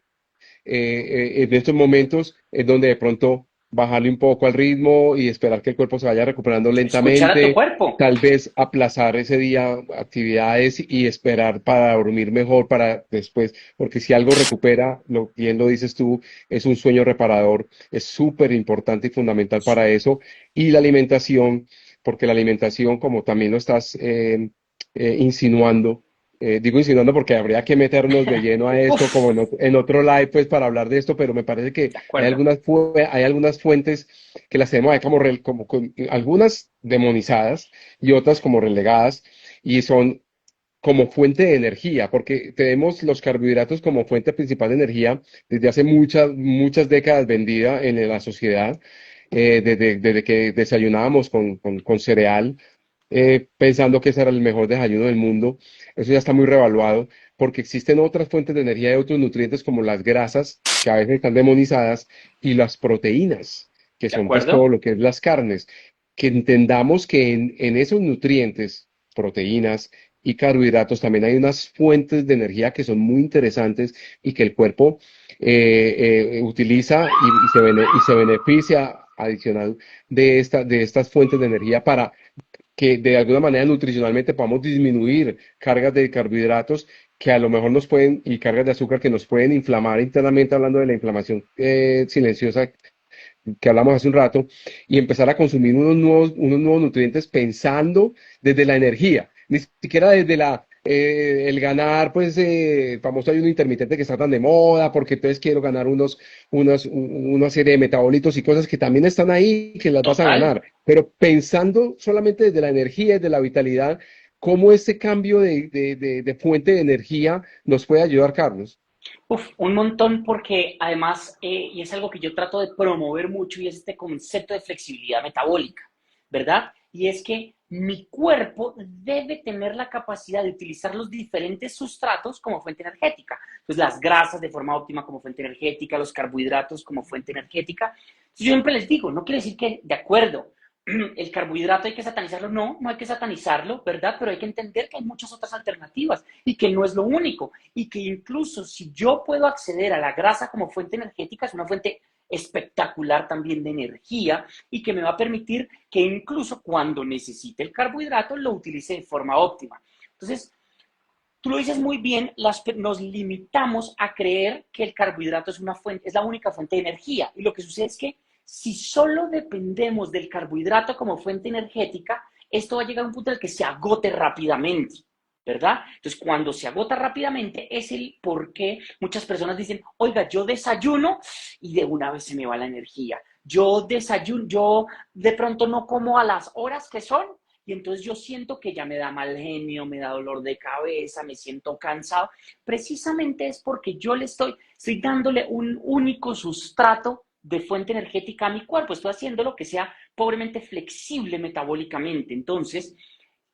en estos momentos es donde de pronto bajarle un poco al ritmo y esperar que el cuerpo se vaya recuperando escuchar a tu lentamente, cuerpo. tal vez aplazar ese día actividades y esperar para dormir mejor para después, porque si algo recupera, bien lo dices tú, es un sueño reparador, es súper importante y fundamental para eso, y la alimentación, porque la alimentación, como también lo estás insinuando, digo insinuando porque habría que meternos de lleno a esto, como Uf, en otro live, pues para hablar de esto, pero me parece que de hay acuerdo. algunas fuentes que las tenemos ahí algunas demonizadas y otras como relegadas, y son como fuente de energía, porque tenemos los carbohidratos como fuente principal de energía desde hace muchas, muchas décadas vendida en la sociedad, desde que desayunábamos con cereal pensando que ese era el mejor desayuno del mundo. Eso ya está muy revaluado, porque existen otras fuentes de energía y otros nutrientes como las grasas, que a veces están demonizadas, y las proteínas, que ¿De son pues todo acuerdo? lo que es las carnes. Que entendamos que en esos nutrientes, proteínas y carbohidratos, también hay unas fuentes de energía que son muy interesantes y que el cuerpo utiliza y se beneficia adicional de estas fuentes de energía para que de alguna manera nutricionalmente podamos disminuir cargas de carbohidratos que a lo mejor nos pueden, y cargas de azúcar que nos pueden inflamar internamente, hablando de la inflamación silenciosa que hablamos hace un rato, y empezar a consumir unos nuevos nutrientes pensando desde la energía, ni siquiera desde el ganar, pues, el famoso ayuno intermitente que está tan de moda, porque entonces quiero ganar una serie de metabolitos y cosas que también están ahí, que las vas a Total. ganar, pero pensando solamente desde la energía, desde la vitalidad, cómo este cambio de fuente de energía nos puede ayudar, Carlos. Uf, un montón porque además, y es algo que yo trato de promover mucho, y es este concepto de flexibilidad metabólica, ¿verdad? Y es que mi cuerpo debe tener la capacidad de utilizar los diferentes sustratos como fuente energética. Entonces, las grasas de forma óptima como fuente energética, los carbohidratos como fuente energética. Entonces, yo siempre les digo, no quiere decir que, de acuerdo, el carbohidrato hay que satanizarlo, no, no hay que satanizarlo, ¿verdad? Pero hay que entender que hay muchas otras alternativas y que no es lo único y que incluso si yo puedo acceder a la grasa como fuente energética, es una fuente espectacular también de energía y que me va a permitir que incluso cuando necesite el carbohidrato lo utilice de forma óptima. Entonces, tú lo dices muy bien, nos limitamos a creer que el carbohidrato es una fuente, es la única fuente de energía. Y lo que sucede es que si solo dependemos del carbohidrato como fuente energética, esto va a llegar a un punto en el que se agote rápidamente, ¿verdad? Entonces, cuando se agota rápidamente, es el por qué muchas personas dicen, oiga, yo desayuno y de una vez se me va la energía. Yo desayuno, yo de pronto no como a las horas que son y entonces yo siento que ya me da mal genio, me da dolor de cabeza, me siento cansado. Precisamente es porque yo estoy dándole un único sustrato de fuente energética a mi cuerpo, estoy haciendo lo que sea pobremente flexible metabólicamente. Entonces,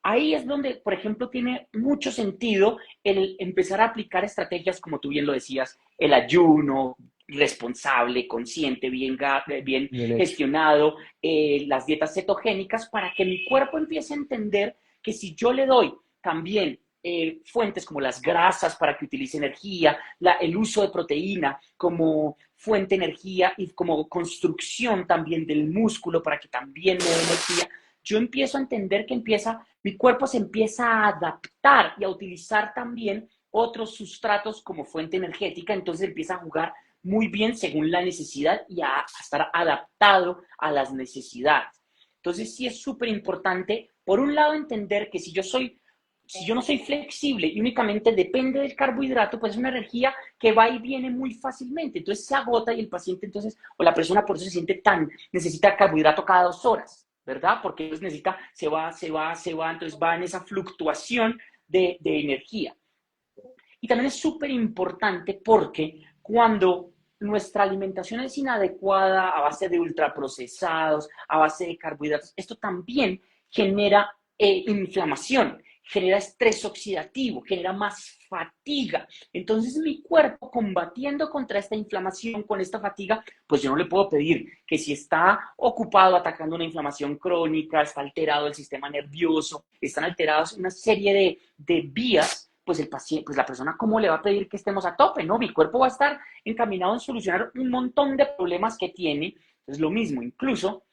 ahí es donde, por ejemplo, tiene mucho sentido el empezar a aplicar estrategias, como tú bien lo decías, el ayuno responsable, consciente, bien Bien hecho. gestionado, las dietas cetogénicas, para que mi cuerpo empiece a entender que si yo le doy también fuentes como las grasas para que utilice energía, el uso de proteína como fuente de energía y como construcción también del músculo para que también me dé energía, yo empiezo a entender que mi cuerpo se empieza a adaptar y a utilizar también otros sustratos como fuente energética, entonces empieza a jugar muy bien según la necesidad y a estar adaptado a las necesidades. Entonces sí es súper importante, por un lado, entender que si yo no soy flexible y únicamente depende del carbohidrato, pues es una energía que va y viene muy fácilmente. Entonces se agota y el paciente entonces, o la persona por eso se siente necesita carbohidrato cada 2 horas, ¿verdad? Porque entonces necesita, se va, entonces va en esa fluctuación de energía. Y también es súper importante porque cuando nuestra alimentación es inadecuada a base de ultraprocesados, a base de carbohidratos, esto también genera inflamación, genera estrés oxidativo, genera más fatiga. Entonces mi cuerpo combatiendo contra esta inflamación, con esta fatiga, pues yo no le puedo pedir que si está ocupado atacando una inflamación crónica, está alterado el sistema nervioso, están alterados una serie de vías, pues el paciente, pues la persona, ¿cómo le va a pedir que estemos a tope? No, mi cuerpo va a estar encaminado en solucionar un montón de problemas que tiene. Es lo mismo, incluso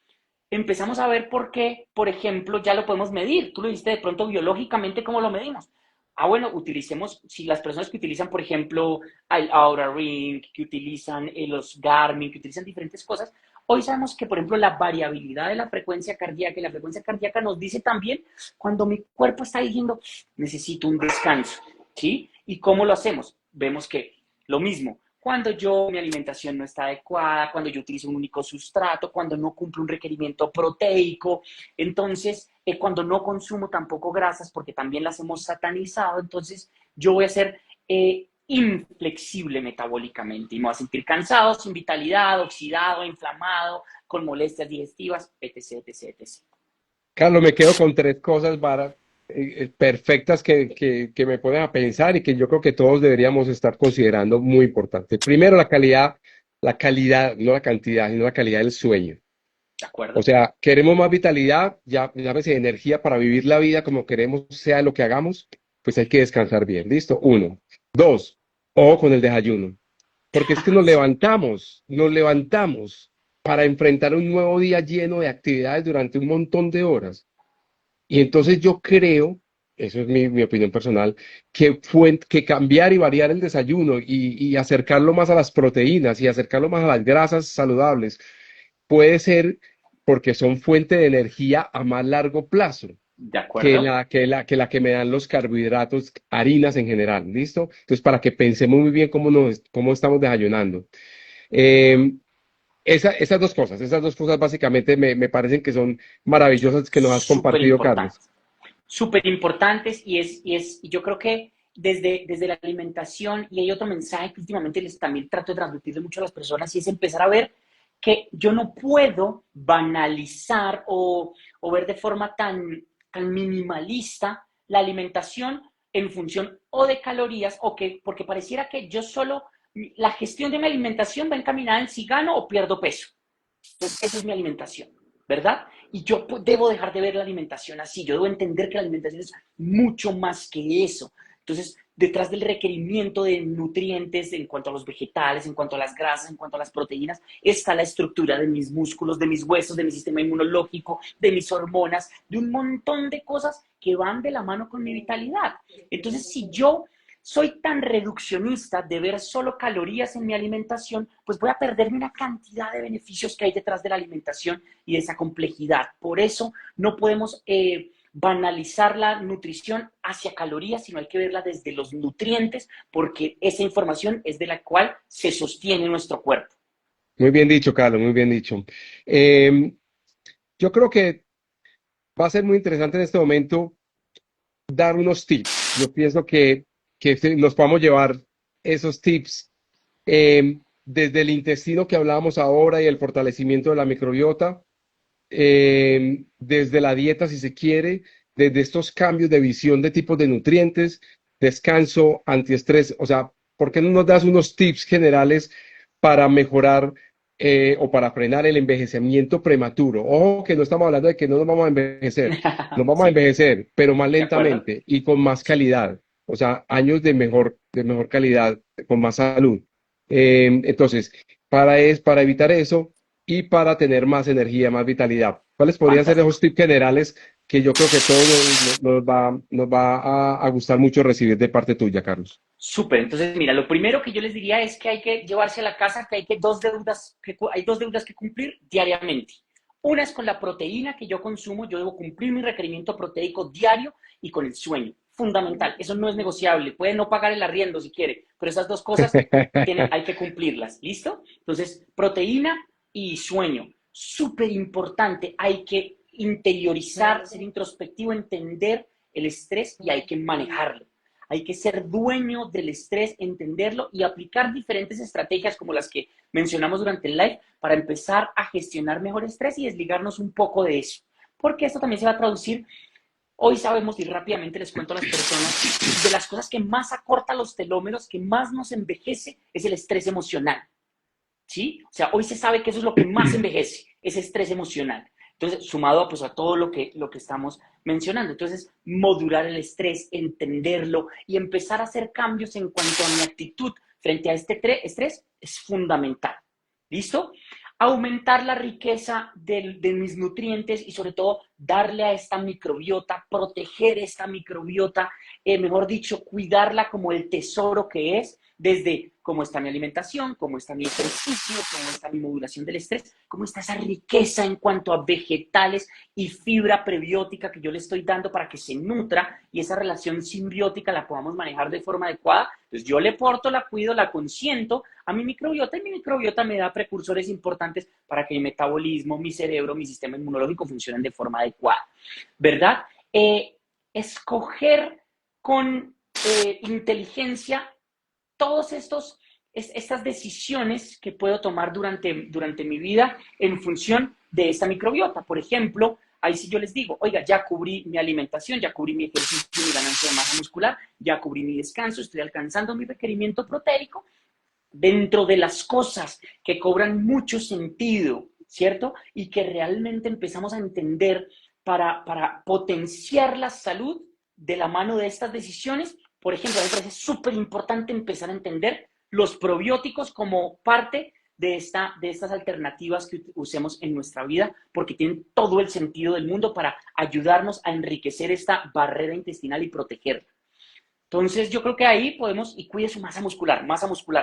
empezamos a ver por qué, por ejemplo, ya lo podemos medir. Tú lo dijiste de pronto biológicamente, ¿cómo lo medimos? Ah, bueno, utilicemos, si las personas que utilizan, por ejemplo, el Oura Ring, que utilizan los Garmin, que utilizan diferentes cosas, hoy sabemos que, por ejemplo, la variabilidad de la frecuencia cardíaca y la frecuencia cardíaca nos dice también cuando mi cuerpo está diciendo, necesito un descanso, ¿sí? ¿Y cómo lo hacemos? Vemos que lo mismo, cuando mi alimentación no está adecuada, cuando yo utilizo un único sustrato, cuando no cumplo un requerimiento proteico, entonces cuando no consumo tampoco grasas porque también las hemos satanizado, entonces yo voy a ser inflexible metabólicamente y me voy a sentir cansado, sin vitalidad, oxidado, inflamado, con molestias digestivas, etc, etc, etc. Carlos, me quedo con tres cosas perfectas que me ponen a pensar y que yo creo que todos deberíamos estar considerando muy importante. Primero, la calidad, no la cantidad, sino la calidad del sueño. ¿De O acuerdo? sea, queremos más vitalidad, ya llámese energía para vivir la vida como queremos, sea lo que hagamos, pues hay que descansar bien. ¿Listo? Uno. Dos, ojo con el desayuno. Porque es que Sí, nos levantamos para enfrentar un nuevo día lleno de actividades durante un montón de horas. Y entonces yo creo, eso es mi opinión personal, que cambiar y variar el desayuno y acercarlo más a las proteínas y acercarlo más a las grasas saludables puede ser porque son fuente de energía a más largo plazo ¿de acuerdo? que la que me dan los carbohidratos, harinas en general. ¿Listo? Entonces, para que pensemos muy bien cómo estamos desayunando. Eh, esas dos cosas básicamente me parecen que son maravillosas que nos has Súper compartido, Carlos. importantes. Súper importantes y yo creo que desde la alimentación, y hay otro mensaje que últimamente les también trato de transmitirle mucho a las personas, y es empezar a ver que yo no puedo banalizar o ver de forma tan minimalista la alimentación en función o de calorías o que, porque pareciera que yo solo, la gestión de mi alimentación va encaminada en si gano o pierdo peso. Entonces, esa es mi alimentación, ¿verdad? Y yo debo dejar de ver la alimentación así, yo debo entender que la alimentación es mucho más que eso. Entonces, detrás del requerimiento de nutrientes en cuanto a los vegetales, en cuanto a las grasas, en cuanto a las proteínas, está la estructura de mis músculos, de mis huesos, de mi sistema inmunológico, de mis hormonas, de un montón de cosas que van de la mano con mi vitalidad. Entonces, si yo soy tan reduccionista de ver solo calorías en mi alimentación, pues voy a perderme una cantidad de beneficios que hay detrás de la alimentación y de esa complejidad. Por eso no podemos banalizar la nutrición hacia calorías, sino hay que verla desde los nutrientes, porque esa información es de la cual se sostiene nuestro cuerpo. Muy bien dicho, Carlos, muy bien dicho. Eh, yo creo que va a ser muy interesante en este momento dar unos tips. Yo pienso que nos podamos llevar esos tips desde el intestino que hablábamos ahora y el fortalecimiento de la microbiota, desde la dieta si se quiere, desde estos cambios de visión de tipos de nutrientes, descanso, antiestrés. O sea, ¿por qué no nos das unos tips generales para mejorar o para frenar el envejecimiento prematuro? Ojo que no estamos hablando de que no nos vamos a envejecer, nos vamos a Sí, envejecer, pero más ¿de acuerdo? lentamente y con más calidad. O sea, años de mejor calidad, con más salud. Entonces, para evitar eso y para tener más energía, más vitalidad. ¿Cuáles podrían ser esos Fantástico. tips generales que yo creo que todos nos va a gustar mucho recibir de parte tuya, Carlos? Súper, entonces mira, lo primero que yo les diría es que hay que llevarse a la casa que hay dos deudas que cumplir diariamente. Una es con la proteína que yo consumo, yo debo cumplir mi requerimiento proteico diario y con el sueño. Fundamental, eso no es negociable. Puede no pagar el arriendo si quiere, pero esas dos cosas hay que cumplirlas. ¿Listo? Entonces, proteína y sueño. Súper importante, hay que interiorizar, ser introspectivo, entender el estrés y hay que manejarlo. Hay que ser dueño del estrés, entenderlo y aplicar diferentes estrategias como las que mencionamos durante el live para empezar a gestionar mejor estrés y desligarnos un poco de eso. Porque esto también se va a traducir. Hoy sabemos y rápidamente les cuento a las personas de las cosas que más acorta los telómeros, que más nos envejece, es el estrés emocional. ¿Sí? O sea, hoy se sabe que eso es lo que más envejece, ese estrés emocional. Entonces, sumado pues, a todo lo que estamos mencionando. Entonces, modular el estrés, entenderlo y empezar a hacer cambios en cuanto a mi actitud frente a este estrés es fundamental. ¿Listo? Aumentar la riqueza de mis nutrientes y sobre todo darle a esta microbiota, proteger esta microbiota, mejor dicho, cuidarla como el tesoro que es, desde cómo está mi alimentación, cómo está mi ejercicio, cómo está mi modulación del estrés, cómo está esa riqueza en cuanto a vegetales y fibra prebiótica que yo le estoy dando para que se nutra y esa relación simbiótica la podamos manejar de forma adecuada. Entonces yo le porto, la cuido, la consiento a mi microbiota y mi microbiota me da precursores importantes para que mi metabolismo, mi cerebro, mi sistema inmunológico funcionen de forma adecuada, ¿verdad? Escoger con inteligencia todos estas decisiones que puedo tomar durante mi vida en función de esta microbiota. Por ejemplo, ahí sí yo les digo, oiga, ya cubrí mi alimentación, ya cubrí mi ejercicio, mi ganancia de masa muscular, ya cubrí mi descanso, estoy alcanzando mi requerimiento proteico, dentro de las cosas que cobran mucho sentido, ¿cierto? Y que realmente empezamos a entender para potenciar la salud de la mano de estas decisiones. Por ejemplo, a mí me parece súper importante empezar a entender los probióticos como parte de estas alternativas que usemos en nuestra vida, porque tienen todo el sentido del mundo para ayudarnos a enriquecer esta barrera intestinal y protegerla. Entonces, yo creo que ahí podemos, y cuide su masa muscular,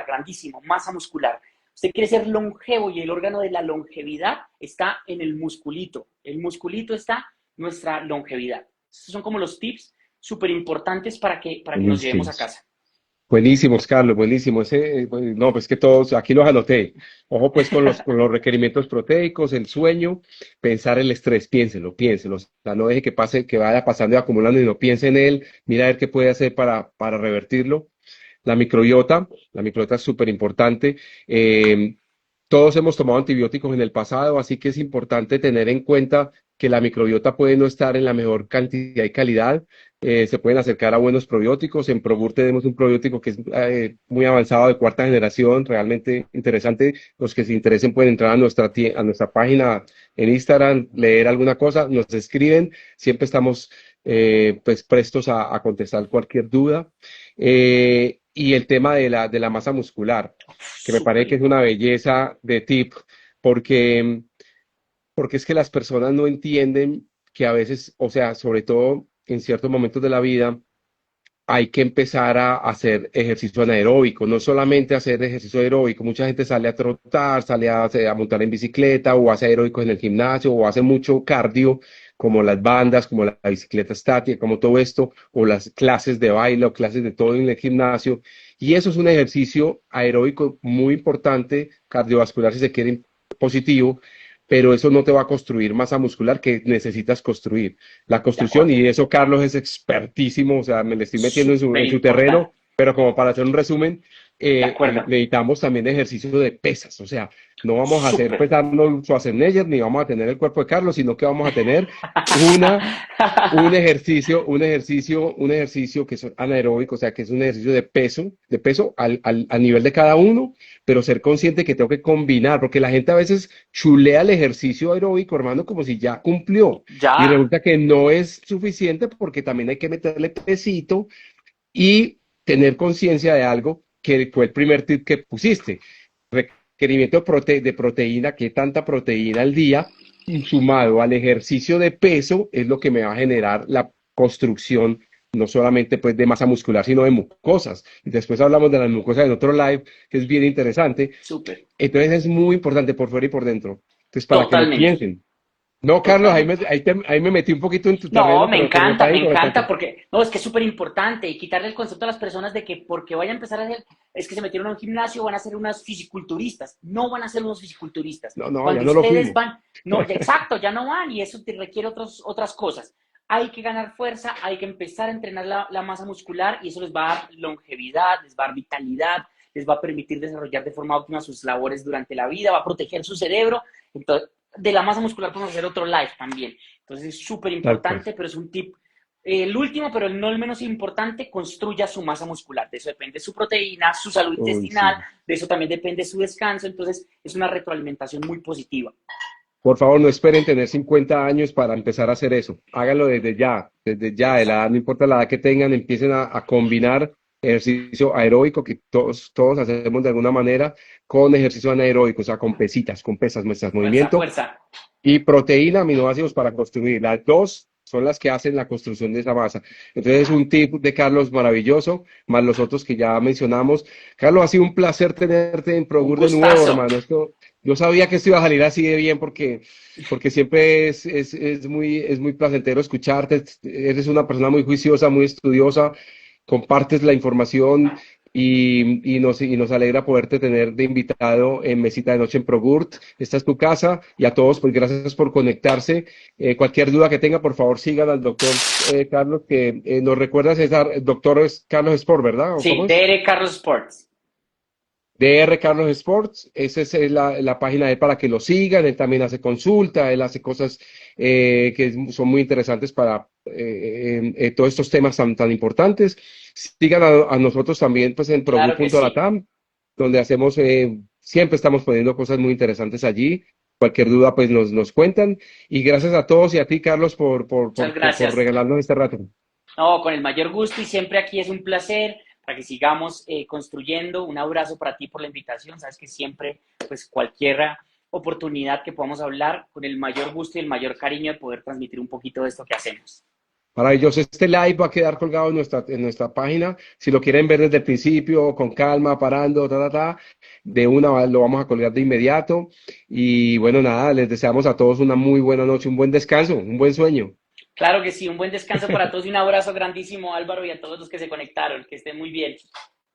grandísimo, masa muscular. Usted quiere ser longevo y el órgano de la longevidad está en el musculito. El musculito está nuestra longevidad. Estos son como los tips súper importantes para que nos llevemos a Buenísimos. casa. Buenísimos, Carlos, buenísimo. No, pues que todos, aquí los anoté. Ojo pues con los requerimientos proteicos, el sueño, pensar el estrés, piénselo. O sea, no deje que pase, que vaya pasando y acumulando y no piense en él. Mira a ver qué puede hacer para revertirlo. La microbiota es súper importante. Todos hemos tomado antibióticos en el pasado, así que es importante tener en cuenta que la microbiota puede no estar en la mejor cantidad y calidad. Se pueden acercar a buenos probióticos. En Progur tenemos un probiótico que es muy avanzado de cuarta generación, realmente interesante. Los que se interesen pueden entrar a a nuestra página en Instagram, leer alguna cosa, nos escriben. Siempre estamos pues prestos a contestar cualquier duda. Y el tema de de la masa muscular, que me Súper parece que es una importante. belleza de tip, porque, porque es que las personas no entienden que a veces, o sea, sobre todo en ciertos momentos de la vida, hay que empezar a hacer ejercicio anaeróbico, no solamente hacer ejercicio aeróbico. Mucha gente sale a trotar, sale a montar en bicicleta o hace aeróbicos en el gimnasio o hace mucho cardio, como las bandas, como la bicicleta estática, como todo esto, o las clases de baile o clases de todo en el gimnasio. Y eso es un ejercicio aeróbico muy importante, cardiovascular si se quiere positivo, pero eso no te va a construir masa muscular que necesitas construir. La De construcción, acuerdo. y eso Carlos es expertísimo, o sea, me le estoy metiendo Súper en su terreno, importante. pero como para hacer un resumen, De acuerdo. necesitamos también ejercicio de pesas, o sea, no vamos a hacer Súper. pues Arnold Schwarzenegger, ni vamos a tener el cuerpo de Carlos, sino que vamos a tener una un ejercicio que es anaeróbico, o sea, que es un ejercicio de peso al nivel de cada uno, pero ser consciente que tengo que combinar, porque la gente a veces chulea el ejercicio aeróbico, hermano, como si ya cumplió, y Ya. resulta que no es suficiente porque también hay que meterle pesito y tener conciencia de algo que fue el primer tip que pusiste, requerimiento de proteína, que tanta proteína al día, sumado al ejercicio de peso, es lo que me va a generar la construcción, no solamente pues de masa muscular, sino de mucosas. Y después hablamos de las mucosas en otro live, que es bien interesante. Súper. Entonces es muy importante por fuera y por dentro. Entonces, para que lo Totalmente. piensen. No, Carlos, Totalmente. ahí me metí un poquito en tu No, terreno, pero me parece me encanta interesante. porque, no, es que es súper importante y quitarle el concepto a las personas de que porque vayan a empezar a hacer, es que se metieron a un gimnasio, van a ser unas fisiculturistas. No van a ser unos fisiculturistas. No, no, ya Cuando no lo ustedes fuimos. van, no, ya, exacto, ya no van y eso te requiere otras cosas. Hay que ganar fuerza, hay que empezar a entrenar la masa muscular y eso les va a dar longevidad, les va a dar vitalidad, les va a permitir desarrollar de forma óptima sus labores durante la vida, va a proteger su cerebro. Entonces, de la masa muscular podemos hacer otro live también. Entonces es súper Tal cual. importante, pero es un tip. El último, pero no el menos importante, construya su masa muscular. De eso depende su proteína, su salud Uy, intestinal, sí. de eso también depende su descanso. Entonces es una retroalimentación muy positiva. Por favor, no esperen tener 50 años para empezar a hacer eso. Háganlo desde ya, de la edad, Exacto. no importa la edad que tengan, empiecen a combinar ejercicio aeróbico, que todos hacemos de alguna manera, con ejercicio anaeróbico, o sea, con pesitas, con pesas, nuestras Fuerza, movimiento, fuerza. y proteína, aminoácidos para construir. Las dos son las que hacen la construcción de esa masa. Entonces, un tip de Carlos maravilloso, más los otros que ya mencionamos. Carlos, ha sido un placer tenerte en Un Progur de nuevo, gustazo. hermano. Yo sabía que esto iba a salir así de bien porque siempre es muy placentero escucharte. Eres una persona muy juiciosa, muy estudiosa, compartes la información y nos alegra poderte tener de invitado en Mesita de Noche en Progurt. Esta es tu casa y a todos, pues gracias por conectarse. Cualquier duda que tenga, por favor, sigan al doctor Carlos, que nos recuerda, César, el doctor es Carlos Sport, ¿verdad? ¿O Sí, cómo es? DR Carlos Sports. DR Carlos Sports, esa es la página de él para que lo sigan. Él también hace consulta, él hace cosas que son muy interesantes para todos estos temas tan importantes. Sigan a nosotros también pues en Claro que sí. ProGroup.latam, donde hacemos, siempre estamos poniendo cosas muy interesantes allí. Cualquier duda pues nos cuentan. Y gracias a todos y a ti, Carlos, Muchas por gracias. regalarnos este rato. No, con el mayor gusto y siempre aquí es un placer para que sigamos construyendo. Un abrazo para ti por la invitación. Sabes que siempre, pues cualquier oportunidad que podamos hablar, con el mayor gusto y el mayor cariño de poder transmitir un poquito de esto que hacemos. Maravilloso. Este live va a quedar colgado en nuestra página. Si lo quieren ver desde el principio, con calma, parando, de lo vamos a colgar de inmediato. Y bueno, nada, les deseamos a todos una muy buena noche, un buen descanso, un buen sueño. Claro que sí, un buen descanso para todos y un abrazo grandísimo, Álvaro, y a todos los que se conectaron. Que estén muy bien.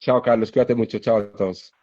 Chao, Carlos, cuídate mucho. Chao a todos.